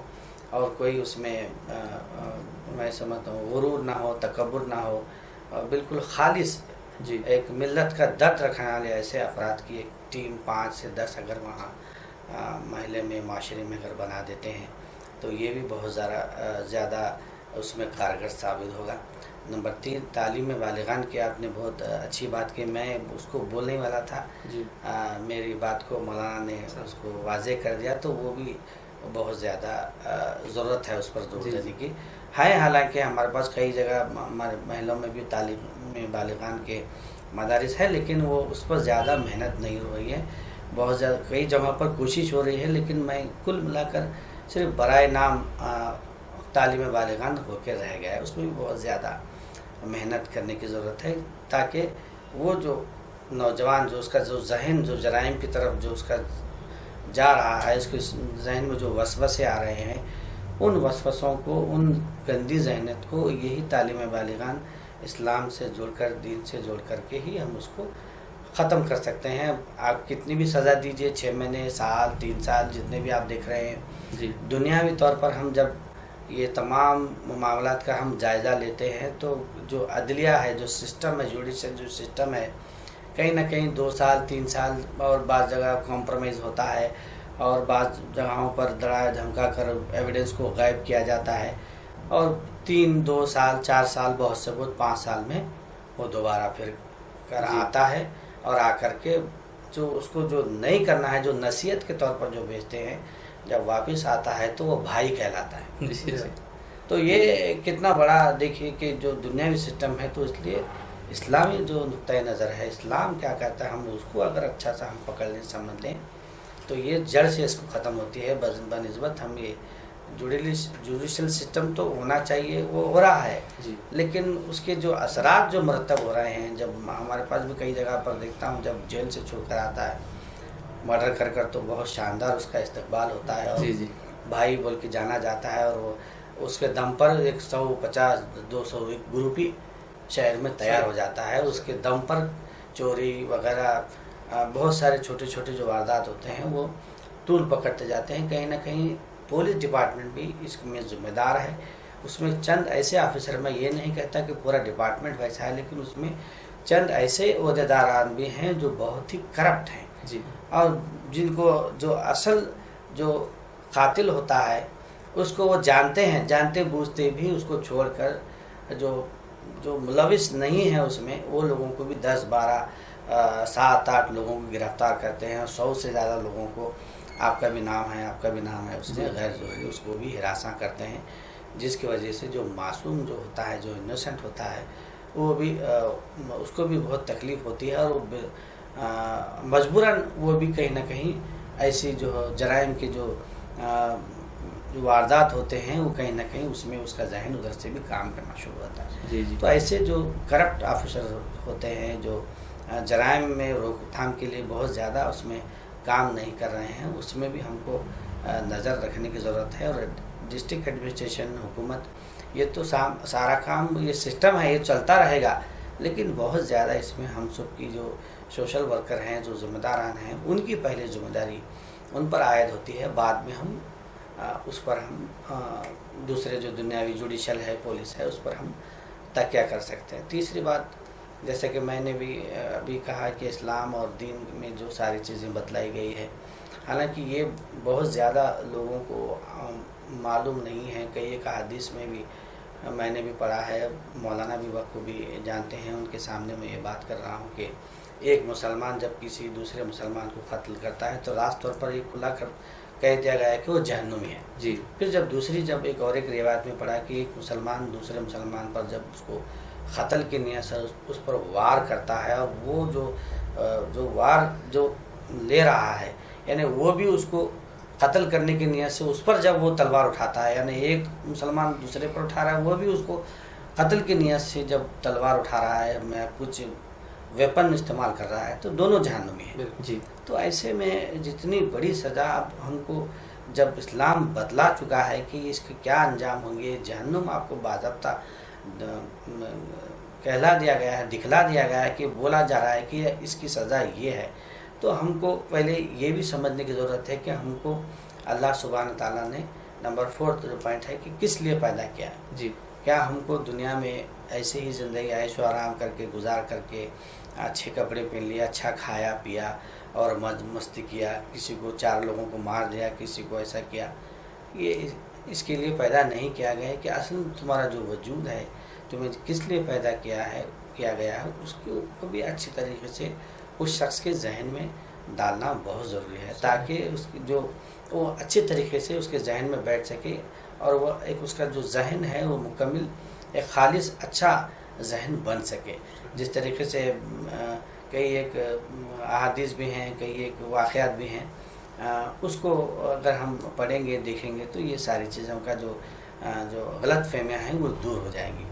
Speaker 4: اور کوئی اس میں میں سمجھتا ہوں غرور نہ ہو, تکبر نہ ہو, بالکل خالص ایک ملت کا درد رکھنے والے ایسے افراد کی ایک ٹیم 5 سے 10 اگر وہاں محلے میں معاشرے میں اگر بنا دیتے ہیں تو یہ بھی بہت زیادہ اس میں کارگر ثابت ہوگا. نمبر 3 تعلیم بالغان کی آپ نے بہت اچھی بات کی, میں اس کو بولنے والا تھا. میری بات کو مولانا نے اس کو واضح کر دیا, تو وہ بھی بہت زیادہ ضرورت ہے اس پر زور دینے کی ہے. حالانکہ ہمارے پاس کئی جگہ ہمارے محلوں میں بھی تعلیم بالغان کے مدارس ہے, لیکن وہ اس پر زیادہ محنت نہیں ہو رہی ہے. بہت زیادہ کئی جگہ پر کوشش ہو رہی ہے, لیکن میں کل ملا کر صرف برائے نام تعلیم بالغان ہو کے رہ گیا ہے. اس میں بھی بہت زیادہ محنت کرنے کی ضرورت ہے تاکہ وہ جو نوجوان جو اس کا جو ذہن جو جرائم کی طرف جو اس کا جا رہا ہے, اس کے ذہن میں جو وسوسے آ رہے ہیں, ان وسوسوں کو, ان گندی ذہنیت کو یہی تعلیم بالغان اسلام سے جوڑ کر, دین سے جوڑ کر کے ہی ہم اس کو ختم کر سکتے ہیں. آپ کتنی بھی سزا دیجئے, 6 مہینے, سال, 3 سال, جتنے بھی آپ دیکھ رہے ہیں, دنیاوی طور پر ہم جب یہ تمام معاملات کا ہم جائزہ لیتے ہیں تو جو عدلیہ ہے, جو سسٹم ہے, جوڈیشل جو سسٹم ہے, کہیں نہ کہیں 2 سال 3 سال اور بعض جگہ کمپرومائز ہوتا ہے اور بعض جگہوں پر ڈرایا دھمکا کر ایویڈنس کو غائب کیا جاتا ہے, اور 2 سال 4 سال, بہت سے بہت 5 سال میں وہ دوبارہ پھر کر آتا ہے, اور آ کر کے جو اس کو جو نہیں کرنا ہے, جو نصیحت کے طور پر جو بھیجتے ہیں, جب واپس آتا ہے تو وہ بھائی کہلاتا ہے. تو یہ کتنا بڑا دیکھیے کہ جو دنیاوی سسٹم ہے, تو اس لیے اسلامی جو نقطۂ نظر ہے, اسلام کیا کہتا ہے, ہم اس کو اگر اچھا سا ہم پکڑ لیں, سمجھ لیں, تو یہ جڑ سے اس کو ختم ہوتی ہے. بنسبت ہم یہ جوڈیشل سسٹم تو ہونا چاہیے, وہ ہو رہا ہے, لیکن اس کے جو اثرات جو مرتب ہو رہے ہیں, جب ہمارے پاس بھی کئی جگہ پر دیکھتا ہوں, جب جیل سے چھوڑ کر آتا ہے مرڈر کر تو بہت شاندار اس کا استقبال ہوتا ہے, اور بھائی بول کے جانا جاتا ہے, اور وہ اس کے دم پر 150-200 گروپی شہر میں تیار ہو جاتا ہے. اس کے دم پر چوری وغیرہ بہت سارے چھوٹے چھوٹے جو واردات ہوتے ہیں وہ طول پکڑتے جاتے ہیں. کہیں نہ کہیں پولیس ڈپارٹمنٹ بھی اس میں ذمہ دار ہے. اس میں چند ایسے آفیسر, میں یہ نہیں کہتا کہ پورا ڈپارٹمنٹ ویسا ہے, لیکن اس میں چند ایسے عہدیداران بھی ہیں جو بہت ہی کرپٹ ہیں, اور جن کو جو اصل جو قاتل ہوتا ہے اس کو وہ جانتے ہیں, جانتے بوجھتے بھی اس کو چھوڑ کر جو ملوث نہیں ہے اس میں, وہ لوگوں کو بھی 10-12-7-8 لوگوں کو گرفتار کرتے ہیں, 100 سے زیادہ لوگوں کو آپ کا بھی نام ہے اس میں غیر ضروری اس کو بھی ہراساں کرتے ہیں, جس کی وجہ سے جو معصوم جو ہوتا ہے, جو انوسنٹ ہوتا ہے, وہ بھی اس کو بھی بہت تکلیف ہوتی ہے, اور وہ مجبوراً وہ بھی کہیں نہ کہیں ایسی جو جرائم کے جو واردات ہوتے ہیں, وہ کہیں نہ کہیں اس میں اس کا ذہن ادھر سے بھی کام کرنا شروع ہوتا ہے. تو ایسے جو کرپٹ آفیسر ہوتے ہیں, جو جرائم میں روک تھام کے لیے بہت زیادہ اس میں کام نہیں کر رہے ہیں, اس میں بھی ہم کو نظر رکھنے کی ضرورت ہے. اور ڈسٹرکٹ ایڈمنسٹریشن حکومت یہ تو سارا کام یہ سسٹم ہے، یہ چلتا رہے گا، لیکن بہت زیادہ اس میں ہم سب کی جو سوشل ورکر ہیں، جو ذمہ داران ہیں، ان کی پہلے ذمہ داری ان پر عائد ہوتی ہے، بعد میں ہم اس پر ہم دوسرے جو دنیاوی جوڈیشل ہے، پولیس ہے، اس پر ہم تکیہ کر سکتے ہیں۔ تیسری بات، جیسے کہ میں نے بھی ابھی کہا کہ اسلام اور دین میں جو ساری چیزیں بتلائی گئی ہے، حالانکہ یہ بہت زیادہ لوگوں کو معلوم نہیں ہے۔ کئی ایک حدیث میں بھی میں نے بھی پڑھا ہے، مولانا بھی بخوبی جانتے ہیں، ان کے سامنے میں یہ بات کر رہا ہوں کہ ایک مسلمان جب کسی دوسرے مسلمان کو قتل کرتا ہے تو راست طور پر یہ کھلا کر کہہ دیا گیا ہے کہ وہ جہنمی ہے۔
Speaker 2: جی۔
Speaker 4: پھر جب جب ایک روایت میں پڑھا کہ ایک مسلمان دوسرے مسلمان پر جب اس کو قتل کی نیت سے اس پر وار کرتا ہے، اور وہ جو وار جو لے رہا ہے، یعنی وہ بھی اس کو قتل کرنے کی نیت سے اس پر جب وہ تلوار اٹھاتا ہے، یعنی ایک مسلمان دوسرے پر اٹھا رہا ہے، وہ بھی اس کو قتل کی نیت سے جب تلوار اٹھا رہا ہے، میں کچھ ویپن استعمال کر رہا ہے، تو دونوں جہنمی ہیں۔
Speaker 2: جی۔
Speaker 4: تو ایسے میں جتنی بڑی سزا اب ہم کو جب اسلام بتلا چکا ہے کہ اس کے کیا انجام ہوں گے، جہنم آپ کو باضابطہ کہلا دیا گیا ہے، دکھلا دیا گیا ہے، کہ بولا جا رہا ہے کہ اس کی سزا یہ ہے، تو ہم کو پہلے یہ بھی سمجھنے کی ضرورت ہے کہ ہم کو اللہ سبحانہ تعالیٰ نے نمبر 4 جو پوائنٹ ہے کہ کس لیے پیدا کیا ہے۔
Speaker 2: جی۔
Speaker 4: کیا ہم کو دنیا میں ایسے ہی زندگی عیش و آرام کر کے گزار کر کے اچھے کپڑے پہن لیا، اچھا کھایا پیا اور مستی کیا، کسی کو 4 لوگوں کو مار دیا، کسی کو ایسا کیا، یہ اس کے لیے پیدا نہیں کیا گیا ہے کہ اصل تمہارا جو وجود ہے تمہیں کس لیے پیدا کیا گیا ہے، اس کو بھی اچھی طریقے سے اس شخص کے ذہن میں ڈالنا بہت ضروری ہے، تاکہ اس کی وہ اچھے طریقے سے اس کے ذہن میں بیٹھ سکے، اور وہ ایک اس کا جو ذہن ہے وہ مکمل ایک خالص اچھا ذہن بن سکے۔ جس طریقے سے کئی ایک احادیث بھی ہیں، کئی ایک واقعات بھی ہیں، اس کو اگر ہم پڑھیں گے دیکھیں گے تو یہ ساری چیزوں کا جو غلط فہمیاں ہیں وہ دور ہو جائیں گی۔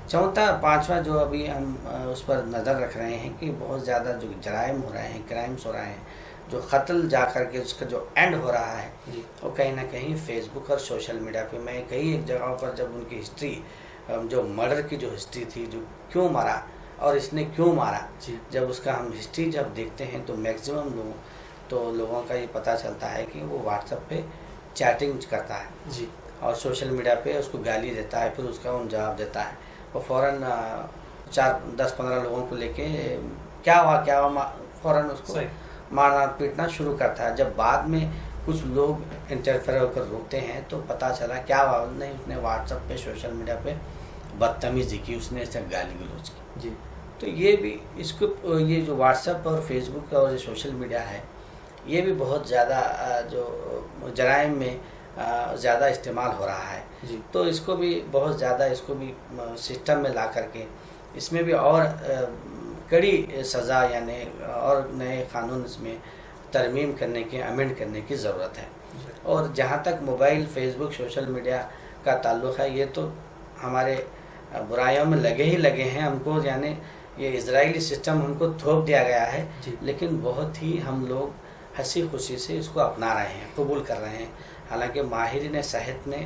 Speaker 4: چوتھا 5واں جو ابھی ہم اس پر نظر رکھ رہے ہیں کہ بہت زیادہ جو جرائم ہو رہے ہیں، کرائمز ہو رہے ہیں، جو قتل جا کر کے اس کا جو اینڈ ہو رہا ہے، وہ کہیں نہ کہیں فیس بک اور سوشل میڈیا پہ۔ میں کئی ایک جگہوں پر جب ان کی ہسٹری، جو مرڈر کی جو ہسٹری تھی، جو کیوں مارا اور اس نے کیوں مارا، جب اس کا ہم ہسٹری جب دیکھتے ہیں تو میکسیمم لوگوں کا یہ پتہ چلتا ہے کہ وہ واٹس ایپ پہ چیٹنگ کرتا ہے، جی، اور سوشل میڈیا پہ اس کو گالی دیتا ہے، پھر اس کا ان جواب دیتا ہے، وہ فوراً 10-15 لوگوں کو لے کے کیا ہوا فوراً اس کو مارنا پیٹنا شروع کرتا ہے۔ جب بعد میں کچھ لوگ انٹرفیئر ہو کر روکتے ہیں تو پتہ چلا کیا ہوا، نہیں، اس نے واٹس ایپ پہ سوشل میڈیا پہ بدتمیزی کی، اس نے اسے گالی گلوچ کی۔ جی، تو یہ بھی اس کو یہ جو واٹس ایپ اور فیس بک اور سوشل میڈیا ہے، یہ بھی بہت زیادہ جو جرائم میں زیادہ استعمال ہو رہا ہے، جی، تو اس کو بھی بہت زیادہ اس کو بھی سسٹم میں لا کر کے اس میں بھی اور کڑی سزا، یعنی اور نئے قانون اس میں ترمیم کرنے کی، امینڈ کرنے کی ضرورت ہے۔ اور جہاں تک موبائل، فیس بک، سوشل میڈیا کا تعلق ہے، یہ تو ہمارے برائیوں میں لگے ہیں ہم کو، یعنی یہ اسرائیلی سسٹم ہم کو تھوپ دیا گیا ہے، لیکن بہت ہی ہم لوگ ہنسی خوشی سے اس کو اپنا رہے ہیں، قبول کر رہے ہیں۔ حالانکہ ماہرین صحت نے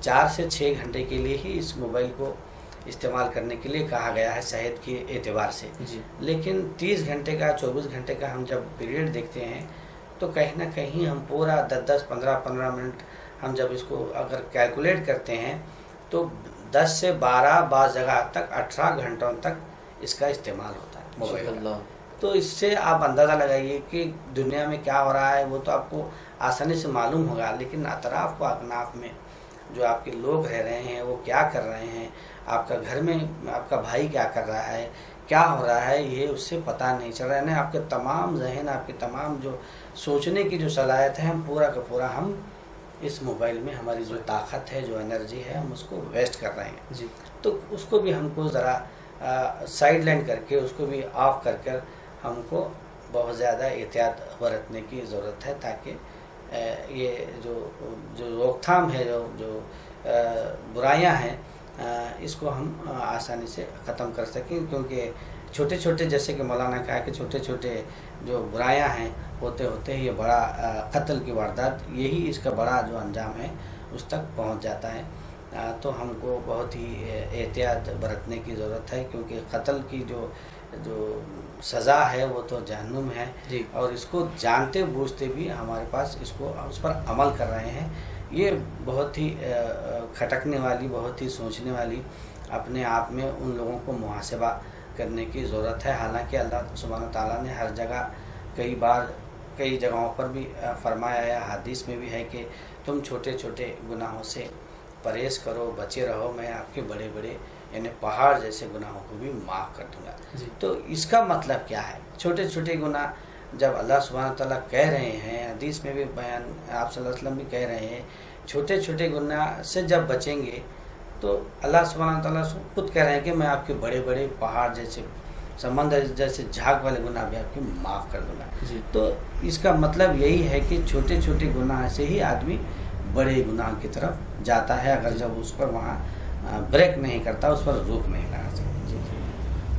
Speaker 4: 4 سے 6 گھنٹے کے لیے ہی اس موبائل کو استعمال کرنے کے لیے کہا گیا ہے صحت کے اعتبار سے، لیکن 30 گھنٹے کا، 24 گھنٹے کا ہم جب پیریڈ دیکھتے ہیں تو کہیں نہ کہیں ہم پورا 10 15 منٹ ہم جب اس کو اگر کیلکولیٹ کرتے ہیں تو 10 سے 12 بعض جگہ تک 18 گھنٹوں تک اس کا استعمال ہوتا ہے موبائل۔ تو اس سے آپ اندازہ لگائیے کہ دنیا میں کیا ہو رہا ہے، وہ تو آپ کو آسانی سے معلوم ہوگا، لیکن اطراف و اکناف میں جو آپ کے لوگ رہ رہے ہیں وہ کیا کر رہے ہیں، آپ کا گھر میں آپ کا بھائی کیا کر رہا ہے، کیا ہو رہا ہے، یہ اس سے پتہ نہیں چل رہا ہے۔ آپ کے تمام ذہن، آپ کے تمام جو سوچنے کی جو صلاحیت ہے، ہم پورا کا پورا ہم اس موبائل میں ہماری جو طاقت ہے، جو انرجی ہے، ہم اس کو ویسٹ کر رہے ہیں، جی، تو اس کو بھی ہم کو ذرا سائڈ لائن کر کے، اس کو بھی آف کر ہم کو بہت زیادہ احتیاط برتنے کی ضرورت ہے، تاکہ یہ جو روک تھام ہے، جو برائیاں ہیں، اس کو ہم آسانی سے ختم کر سکیں، کیونکہ چھوٹے چھوٹے، جیسے کہ مولانا کہا کہ چھوٹے چھوٹے جو برائیاں ہیں ہوتے ہوتے یہ بڑا قتل کی واردات، یہی اس کا بڑا جو انجام ہے اس تک پہنچ جاتا ہے۔ تو ہم کو بہت ہی احتیاط برتنے کی ضرورت ہے، کیونکہ قتل کی جو سزا ہے وہ تو جہنم ہے
Speaker 2: جی.
Speaker 4: اور اس کو جانتے بوجھتے بھی ہمارے پاس اس پر عمل کر رہے ہیں. یہ بہت ہی کھٹکنے والی، بہت ہی سوچنے والی، اپنے آپ میں ان لوگوں کو محاسبہ کرنے کی ضرورت ہے. حالانکہ اللہ سبحانہ تعالیٰ نے ہر جگہ کئی جگہوں پر بھی فرمایا ہے، حدیث میں بھی ہے کہ تم چھوٹے چھوٹے گناہوں سے پرہیز کرو، بچے رہو، میں آپ کے بڑے بڑے یعنی پہاڑ جیسے گناہوں کو بھی معاف کر دوں گا. تو اس کا مطلب کیا ہے؟ چھوٹے چھوٹے گناہ جب اللہ سبحانہ تعالیٰ کہہ رہے ہیں، حدیث میں بھی بیان آپ صلی اللہ علیہ وسلم بھی کہہ رہے ہیں، چھوٹے چھوٹے گناہ سے جب بچیں گے تو اللہ سبحانہ تعالیٰ خود کہہ رہے ہیں کہ میں آپ کے بڑے بڑے پہاڑ جیسے، سمندر جیسے جھاگ والے گناہ بھی آپ کے معاف کر دوں گا. تو اس کا مطلب یہی ہے کہ چھوٹے چھوٹے گناہ سے ہی آدمی بڑے گناہ کی طرف جاتا ہے، اگر جب اس پر وہاں بریک نہیں کرتا، اس پر روک نہیں لگا سکتا.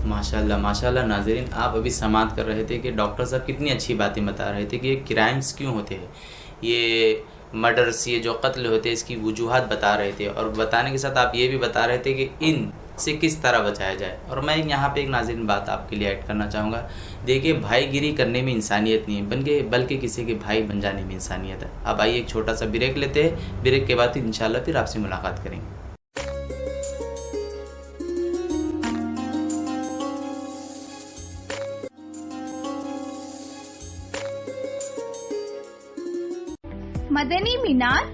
Speaker 2: ماشاء اللہ ماشاء اللہ. ناظرین، آپ ابھی سماعت کر رہے تھے کہ ڈاکٹر صاحب کتنی اچھی باتیں بتا رہے تھے کہ یہ کرائمز کیوں ہوتے ہیں، یہ مرڈرس، یہ جو قتل ہوتے ہیں، اس کی وجوہات بتا رہے تھے، اور بتانے کے ساتھ آپ یہ بھی بتا رہے تھے کہ ان سے کس طرح بچایا جائے. اور میں یہاں پہ ایک ناظرین بات آپ کے لیے ایڈ کرنا چاہوں گا. دیکھیے، بھائی گیری کرنے میں انسانیت نہیں ہے، بلکہ کسی کے بھائی بن جانے میں انسانیت ہے. اب آئیے ایک چھوٹا سا بریک لیتے ہیں، بریک کے بعد انشاءاللہ پھر آپ سے ملاقات کریں گے.
Speaker 1: مدنی مینار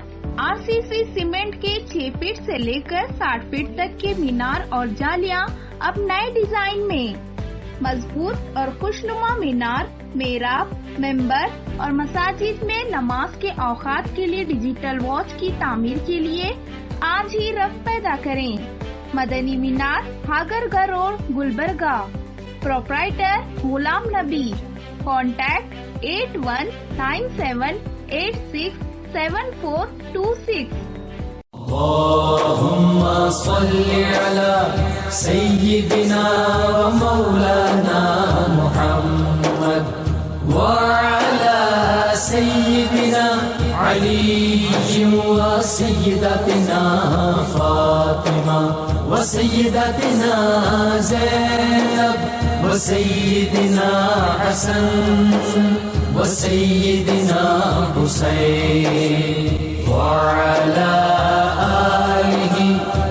Speaker 1: RCC سیمنٹ کے 6 فٹ سے لے کر 60 فٹ تک کے مینار اور جالیاں اب نئے ڈیزائن میں. مضبوط اور خوشنما مینار، محراب، ممبر اور مساجد میں نماز کے اوقات کے لیے ڈیجیٹل واچ کی تعمیر کے لیے آج ہی رفت پیدا کریں. مدنی مینار، ہاگرگہ روڈ، گلبرگہ. پروپرائٹر غلام نبی. کانٹیکٹ 8197867426.
Speaker 5: اللهم صل على سيدنا ومولانا محمد وعلى سيدنا علي وسيدتنا فاطمة وسيدتنا زينب وسيدنا حسن وسيدنا حسين وعلى آله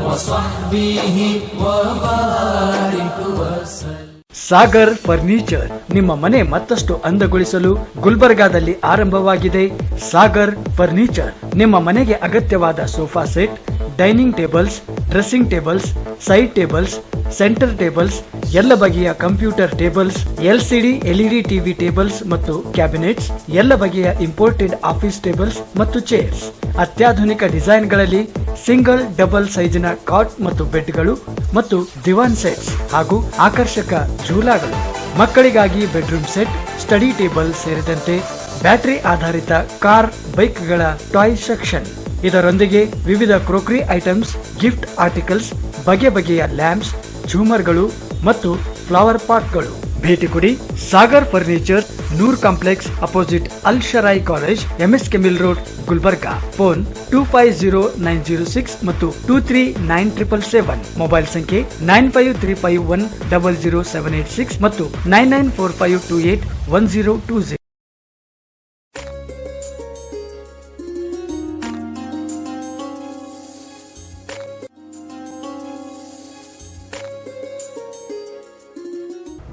Speaker 5: وصحبه وبارك وسلم.
Speaker 6: ಸಾಗರ್ ಫರ್ನಿಚರ್ ನಿಮ್ಮ ಮನೆ ಮತ್ತಷ್ಟು ಅಂದಗೊಳಿಸಲು ಗುಲ್ಬರ್ಗಾದಲ್ಲಿ ಆರಂಭವಾಗಿದೆ. ಸಾಗರ್ ಫರ್ನಿಚರ್ ನಿಮ್ಮ ಮನೆಗೆ ಅಗತ್ಯವಾದ sofa set, dining tables, dressing tables, side tables, centre tables, ಎಲ್ಲ ಬಗೆಯ computer tables, LCD LED TV tables ಮತ್ತು ಕ್ಯಾಬಿನೆಟ್ಸ್, ಎಲ್ಲ ಬಗೆಯ ಇಂಪೋರ್ಟೆಡ್ ಆಫೀಸ್ ಟೇಬಲ್ಸ್ ಮತ್ತು ಚೇರ್ಸ್, ಅತ್ಯಾಧುನಿಕ ಡಿಸೈನ್ಗಳಲ್ಲಿ ಸಿಂಗಲ್ ಡಬಲ್ ಸೈಜಿನ ಕಾಟ್ ಮತ್ತು ಬೆಡ್ಗಳು ಮತ್ತು ದಿವಾನ್ ಸೆಟ್ಸ್ ಹಾಗೂ ಆಕರ್ಷಕ ಝೂಲಾಗಳು, ಮಕ್ಕಳಿಗಾಗಿ ಬೆಡ್ರೂಮ್ ಸೆಟ್, ಸ್ಟಡಿ ಟೇಬಲ್ ಸೇರಿದಂತೆ ಬ್ಯಾಟರಿ ಆಧಾರಿತ ಕಾರ್, ಬೈಕ್ಗಳ ಟಾಯ್ ಸೆಕ್ಷನ್. ಇದರೊಂದಿಗೆ ವಿವಿಧ ಕ್ರೋಕರಿ ಐಟಮ್ಸ್, ಗಿಫ್ಟ್ ಆರ್ಟಿಕಲ್ಸ್, ಬಗೆ ಬಗೆಯ ಲ್ಯಾಂಪ್ಸ್, ಝೂಮರ್ಗಳು ಮತ್ತು ಫ್ಲವರ್ ಪಾಟ್ಗಳು. ಭೇಟಿ ಕೊಡಿ Sagar furniture, Noor complex opposite Al Sharayi college, MSK mill road, Gulbarga. Phone 250906 ಮತ್ತು 239777. ಮೊಬೈಲ್ ಸಂಖ್ಯೆ 9535100786 ಮತ್ತು 9945281020.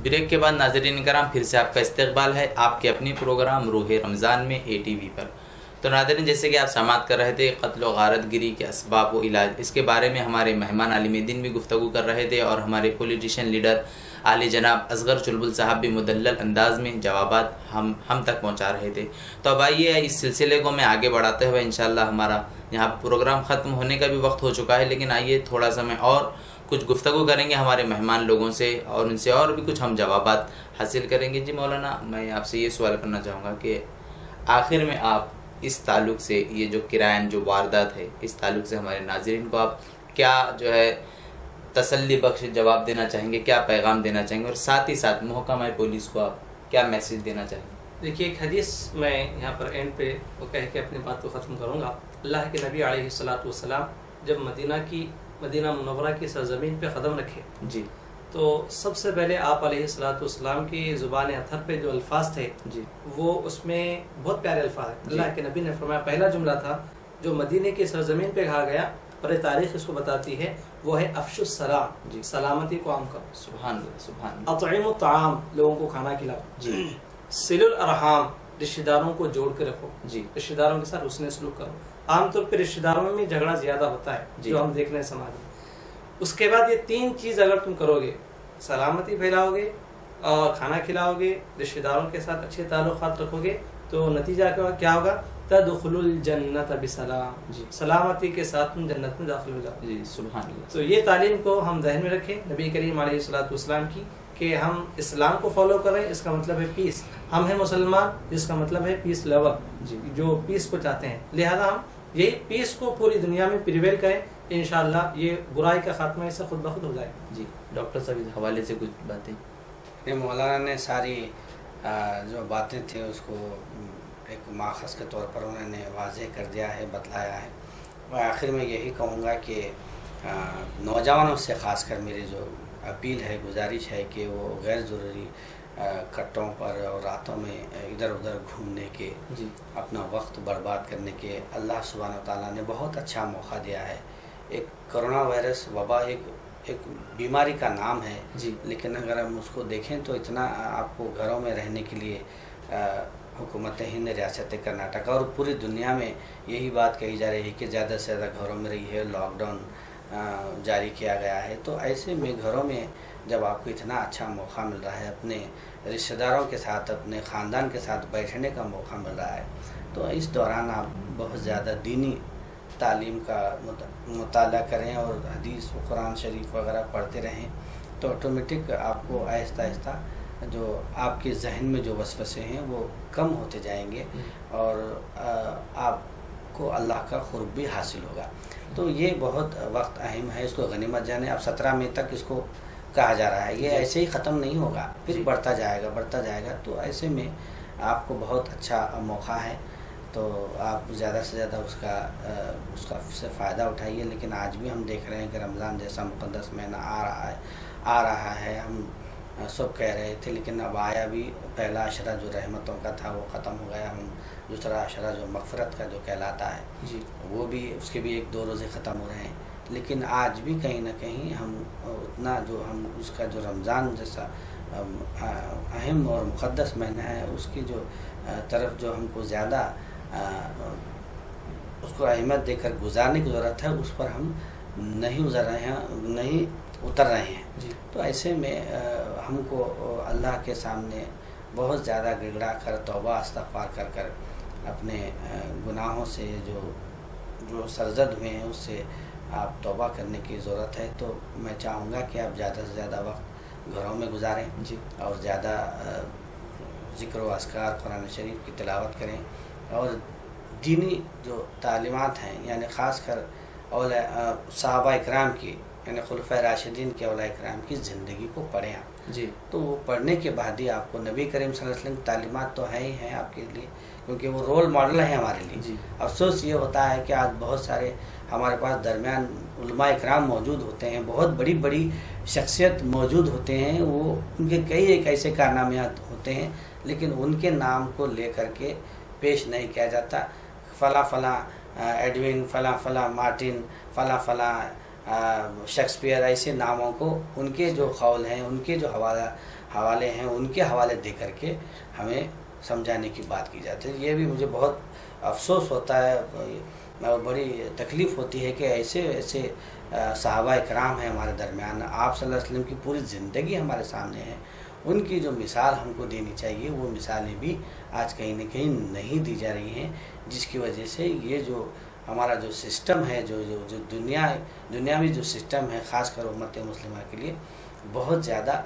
Speaker 2: بریک کے بعد ناظرین کرام پھر سے آپ کا استقبال ہے آپ کے اپنی پروگرام روح رمضان میں ATV پر. تو ناظرین، جیسے کہ آپ سماعت کر رہے تھے قتل و غارت گری کے اسباب و علاج، اس کے بارے میں ہمارے مہمان عالم دین بھی گفتگو کر رہے تھے اور ہمارے پولیٹیشین لیڈر عالی جناب اصغر چلبل صاحب بھی مدلل انداز میں جوابات ہم تک پہنچا رہے تھے. تو اب آئیے اس سلسلے کو میں آگے بڑھاتے ہوئے انشاءاللہ ہمارا یہاں پروگرام ختم ہونے کا بھی وقت ہو چکا ہے، لیکن آئیے تھوڑا سا میں اور کچھ گفتگو کریں گے ہمارے مہمان لوگوں سے اور ان سے اور بھی کچھ ہم جوابات حاصل کریں گے. جی مولانا، میں آپ سے یہ سوال کرنا چاہوں گا کہ آخر میں آپ اس تعلق سے، یہ جو کرائم، جو واردات ہے، اس تعلق سے ہمارے ناظرین کو آپ کیا جو ہے تسلی بخش جواب دینا چاہیں گے، کیا پیغام دینا چاہیں گے، اور ساتھ ہی ساتھ محکمہ پولیس کو آپ کیا میسیج دینا چاہیں گے؟
Speaker 3: دیکھیے، ایک حدیث میں یہاں پر اینڈ پہ وہ کہہ کے اپنی بات کو ختم کروں گا. اللہ کے نبی علیہ الصلوۃ والسلام جب مدینہ منورہ کی سرزمین پہ قدم رکھے
Speaker 2: جی
Speaker 3: تو سب سے پہلے آپ علیہ الصلوۃ والسلام کی زبان اطہر پہ جو الفاظ تھے
Speaker 2: جی
Speaker 3: وہ اس میں بہت پیارے الفاظ ہیں. اللہ کے نبی نے فرمایا پہلا جملہ تھا جو مدینے کی سرزمین پہ کہا گیا اور تاریخ اس کو بتاتی ہے وہ ہے افشوا السلام،
Speaker 2: جی.
Speaker 3: سلامتی کو عام کرو.
Speaker 2: سبحان اللہ سبحان اللہ.
Speaker 3: اطعموا الطعام، لوگوں کو کھانا کھلاؤ.
Speaker 2: جی
Speaker 3: صلوا الارحام، رشتہ داروں کو جوڑ کے رکھو.
Speaker 2: جی
Speaker 3: رشتہ داروں کے ساتھ حسن سلوک کرو. عام طور پہ رشتہ داروں میں جھگڑا زیادہ ہوتا ہے
Speaker 2: جی.
Speaker 3: جو ہم دیکھ رہے ہیں سماج میں. اس کے بعد یہ 3 چیز اگر تم کرو گے، سلامتی پھیلاؤ گے اور کھانا کھلاؤ گے، رشتہ داروں کے ساتھ اچھے تعلقات رکھو گے، تو نتیجہ کیا ہوگا؟ تدخلوا الجنت بسلام،
Speaker 2: جی.
Speaker 3: سلامتی کے ساتھ تم جنت میں داخل ہو جاؤ.
Speaker 2: جی سبحان اللہ.
Speaker 3: تو یہ تعلیم کو ہم ذہن میں رکھیں نبی کریم علیہ الصلوۃ والسلام کی، کہ ہم اسلام کو فالو کریں، اس کا مطلب ہے پیس. ہم ہیں مسلمان جس کا مطلب ہے پیس لور،
Speaker 2: جی.
Speaker 3: جو پیس کو چاہتے ہیں. لہذا ہم یہی پیس کو پوری دنیا میں پریویل کریں، انشاءاللہ یہ برائی کا خاتمہ اس سے خود بخود ہو جائے گا.
Speaker 2: جی ڈاکٹر صاحب اس حوالے سے کچھ باتیں.
Speaker 4: مولانا نے ساری جو باتیں تھیں اس کو ایک ماخذ کے طور پر انہوں نے واضح کر دیا ہے، بتلایا ہے. میں آخر میں یہی کہوں گا کہ نوجوانوں سے خاص کر میری جو اپیل ہے، گزارش ہے کہ وہ غیر ضروری کٹوں پر اور راتوں میں ادھر ادھر گھومنے کے،
Speaker 2: جی
Speaker 4: اپنا وقت برباد کرنے کے اللہ سبحانہ و تعالیٰ نے بہت اچھا موقع دیا ہے. ایک کرونا وائرس وبا ایک بیماری کا نام ہے،
Speaker 2: جی
Speaker 4: لیکن اگر ہم اس کو دیکھیں تو اتنا آپ کو گھروں میں رہنے کے لیے حکومت ہند، ریاست کرناٹک اور پوری دنیا میں یہی بات کہی جا رہی ہے کہ زیادہ سے زیادہ گھروں میں رہی ہے، لاک ڈاؤن جاری کیا گیا ہے. تو ایسے میں گھروں میں جب آپ کو اتنا اچھا موقع مل رہا ہے، اپنے رشتہ داروں کے ساتھ، اپنے خاندان کے ساتھ بیٹھنے کا موقع مل رہا ہے، تو اس دوران آپ بہت زیادہ دینی تعلیم کا مطالعہ کریں اور حدیث و قرآن شریف وغیرہ پڑھتے رہیں، تو آٹومیٹک آپ کو آہستہ آہستہ جو آپ کے ذہن میں جو وسوسے ہیں وہ کم ہوتے جائیں گے اور آپ کو اللہ کا قرب بھی حاصل ہوگا. تو یہ بہت وقت اہم ہے، اس کو غنیمت جانیں. اب 17 مئی تک اس کو کہا جا رہا ہے، یہ ایسے ہی ختم نہیں ہوگا، پھر بڑھتا جائے گا. تو ایسے میں آپ کو بہت اچھا موقع ہے، تو آپ زیادہ سے زیادہ اس کا سے فائدہ اٹھائیے. لیکن آج بھی ہم دیکھ رہے ہیں کہ رمضان جیسا مقدس مہینہ آ رہا ہے. ہم سب کہہ رہے تھے لیکن اب آیا بھی. پہلا عشرہ جو رحمتوں کا تھا وہ ختم ہو گیا. ہم دوسرا عشرہ جو مغفرت کا جو کہلاتا ہے،
Speaker 2: جی
Speaker 4: وہ بھی اس کے بھی 1-2 روزے ختم ہو رہے ہیں. لیکن آج بھی کہیں نہ کہیں ہم اتنا جو ہم اس کا جو رمضان جیسا اہم اور مقدس مہینہ ہے، اس کی جو طرف جو ہم کو زیادہ اس کو اہمیت دے کر گزارنے کی ضرورت ہے، اس پر ہم نہیں اتر رہے ہیں.
Speaker 2: جی
Speaker 4: تو ایسے میں ہم کو اللہ کے سامنے بہت زیادہ گڑگڑا کر توبہ استغفار کر اپنے گناہوں سے جو سرزد ہوئے ہیں اس سے آپ توبہ کرنے کی ضرورت ہے. تو میں چاہوں گا کہ آپ زیادہ سے زیادہ وقت گھروں میں گزاریں،
Speaker 2: جی
Speaker 4: اور زیادہ ذکر و اذکار قرآن شریف کی تلاوت کریں، اور دینی جو تعلیمات ہیں یعنی خاص کر صحابہ اکرام کی، یعنی خلفۂ راشدین کے اولیاء اکرام کی زندگی کو پڑھیں آپ.
Speaker 2: جی
Speaker 4: تو وہ پڑھنے کے بعد ہی آپ کو نبی کریم صلی اللہ علیہ وسلم کی تعلیمات تو ہے ہی ہیں آپ کے لیے، کیونکہ وہ رول ماڈل ہیں ہمارے لیے.
Speaker 2: جی
Speaker 4: افسوس یہ ہوتا ہے کہ آج بہت سارے ہمارے پاس درمیان علماء اکرام موجود ہوتے ہیں، بہت بڑی بڑی شخصیت موجود ہوتے ہیں، وہ ان کے کئی ایک ایسے کارنامات ہوتے ہیں، لیکن ان کے نام کو لے کر کے پیش نہیں کیا جاتا. فلاں ایڈون، فلاں مارٹن، فلاں شیکسپیئر، ایسے ناموں کو ان کے جو قول ہیں، ان کے جو حوالے ہیں، ان کے حوالے دے کر کے ہمیں سمجھانے کی بات کی جاتی ہے. یہ بھی مجھے بہت افسوس ہوتا ہے اور بڑی تکلیف ہوتی ہے کہ ایسے صحابہ اکرام ہیں ہمارے درمیان. آپ صلی اللہ علیہ وسلم کی پوری زندگی ہمارے سامنے ہے، ان کی جو مثال ہم کو دینی چاہیے وہ مثالیں بھی آج کہیں نہ کہیں نہیں دی جا رہی ہیں، جس کی وجہ سے یہ جو ہمارا جو سسٹم ہے، جو دنیاوی جو سسٹم ہے، خاص کر امت مسلمہ کے لیے بہت زیادہ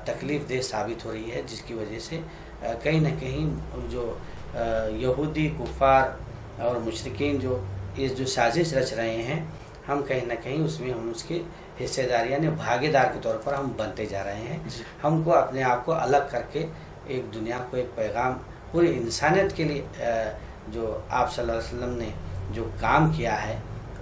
Speaker 4: تکلیف دہ ثابت ہو رہی ہے، جس کی وجہ سے کہیں نہ کہیں جو یہودی کفار اور مشرکین جو سازش رچ رہے ہیں، ہم کہیں نہ کہیں اس میں ہم اس کے حصے دار یعنی بھاگے دار کے طور پر ہم بنتے جا رہے ہیں. ہم کو اپنے آپ کو الگ کر کے ایک دنیا کو ایک پیغام پوری انسانیت کے لیے جو آپ صلی اللہ علیہ وسلم نے جو کام کیا ہے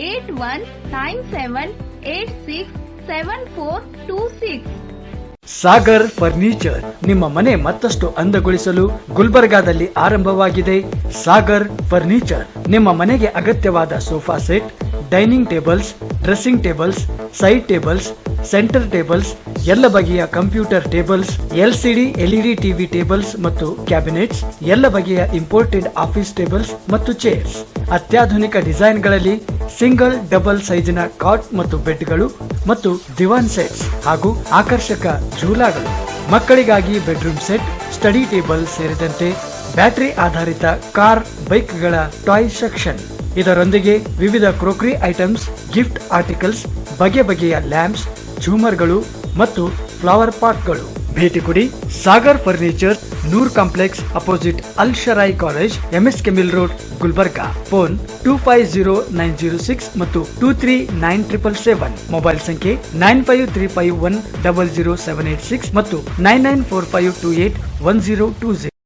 Speaker 1: 8197867426।
Speaker 6: ಸಾಗರ್ ಫರ್ನಿಚರ್ ನಿಮ್ಮ ಮನೆ ಮತ್ತಷ್ಟು ಅಂದಗೊಳಿಸಲು ಗುಲ್ಬರ್ಗಾದಲ್ಲಿ ಆರಂಭವಾಗಿದೆ. ಸಾಗರ್ ಫರ್ನಿಚರ್ ನಿಮ್ಮ ಮನೆಗೆ ಅಗತ್ಯವಾದ sofa set, dining tables, dressing tables, side tables, centre tables, ಎಲ್ಲ ಬಗೆಯ computer tables, LCD LED TV tables ಮತ್ತು ಕ್ಯಾಬಿನೆಟ್ಸ್, ಎಲ್ಲ ಬಗೆಯ ಇಂಪೋರ್ಟೆಡ್ ಆಫೀಸ್ ಟೇಬಲ್ಸ್ ಮತ್ತು ಚೇರ್ಸ್, ಅತ್ಯಾಧುನಿಕ ಡಿಸೈನ್ಗಳಲ್ಲಿ ಸಿಂಗಲ್ ಡಬಲ್ ಸೈಜಿನ ಕಾಟ್ ಮತ್ತು ಬೆಡ್ಗಳು ಮತ್ತು ದಿವಾನ್ ಸೆಟ್ಸ್ ಹಾಗೂ ಆಕರ್ಷಕ ಝೂಲಾಗಳು, ಮಕ್ಕಳಿಗಾಗಿ ಬೆಡ್ರೂಮ್ ಸೆಟ್, ಸ್ಟಡಿ ಟೇಬಲ್ ಸೇರಿದಂತೆ ಬ್ಯಾಟರಿ ಆಧಾರಿತ ಕಾರ್, ಬೈಕ್ಗಳ ಟಾಯ್ ಸೆಕ್ಷನ್. ಇದರೊಂದಿಗೆ ವಿವಿಧ ಕ್ರೋಕರಿ ಐಟಮ್ಸ್, ಗಿಫ್ಟ್ ಆರ್ಟಿಕಲ್ಸ್, ಬಗೆ ಬಗೆಯ ಲ್ಯಾಂಪ್ಸ್, ಝೂಮರ್ಗಳು ಮತ್ತು ಫ್ಲವರ್ ಪಾಟ್ಗಳು. ಭೇಟಿ ಕೊಡಿ Sagar furniture, Noor complex opposite Al Sharayi college, MSK mill road, Gulbarga. Phone 250906 ಮತ್ತು 239777. ಮೊಬೈಲ್ ಸಂಖ್ಯೆ 9535100786 ಮತ್ತು 9945281020.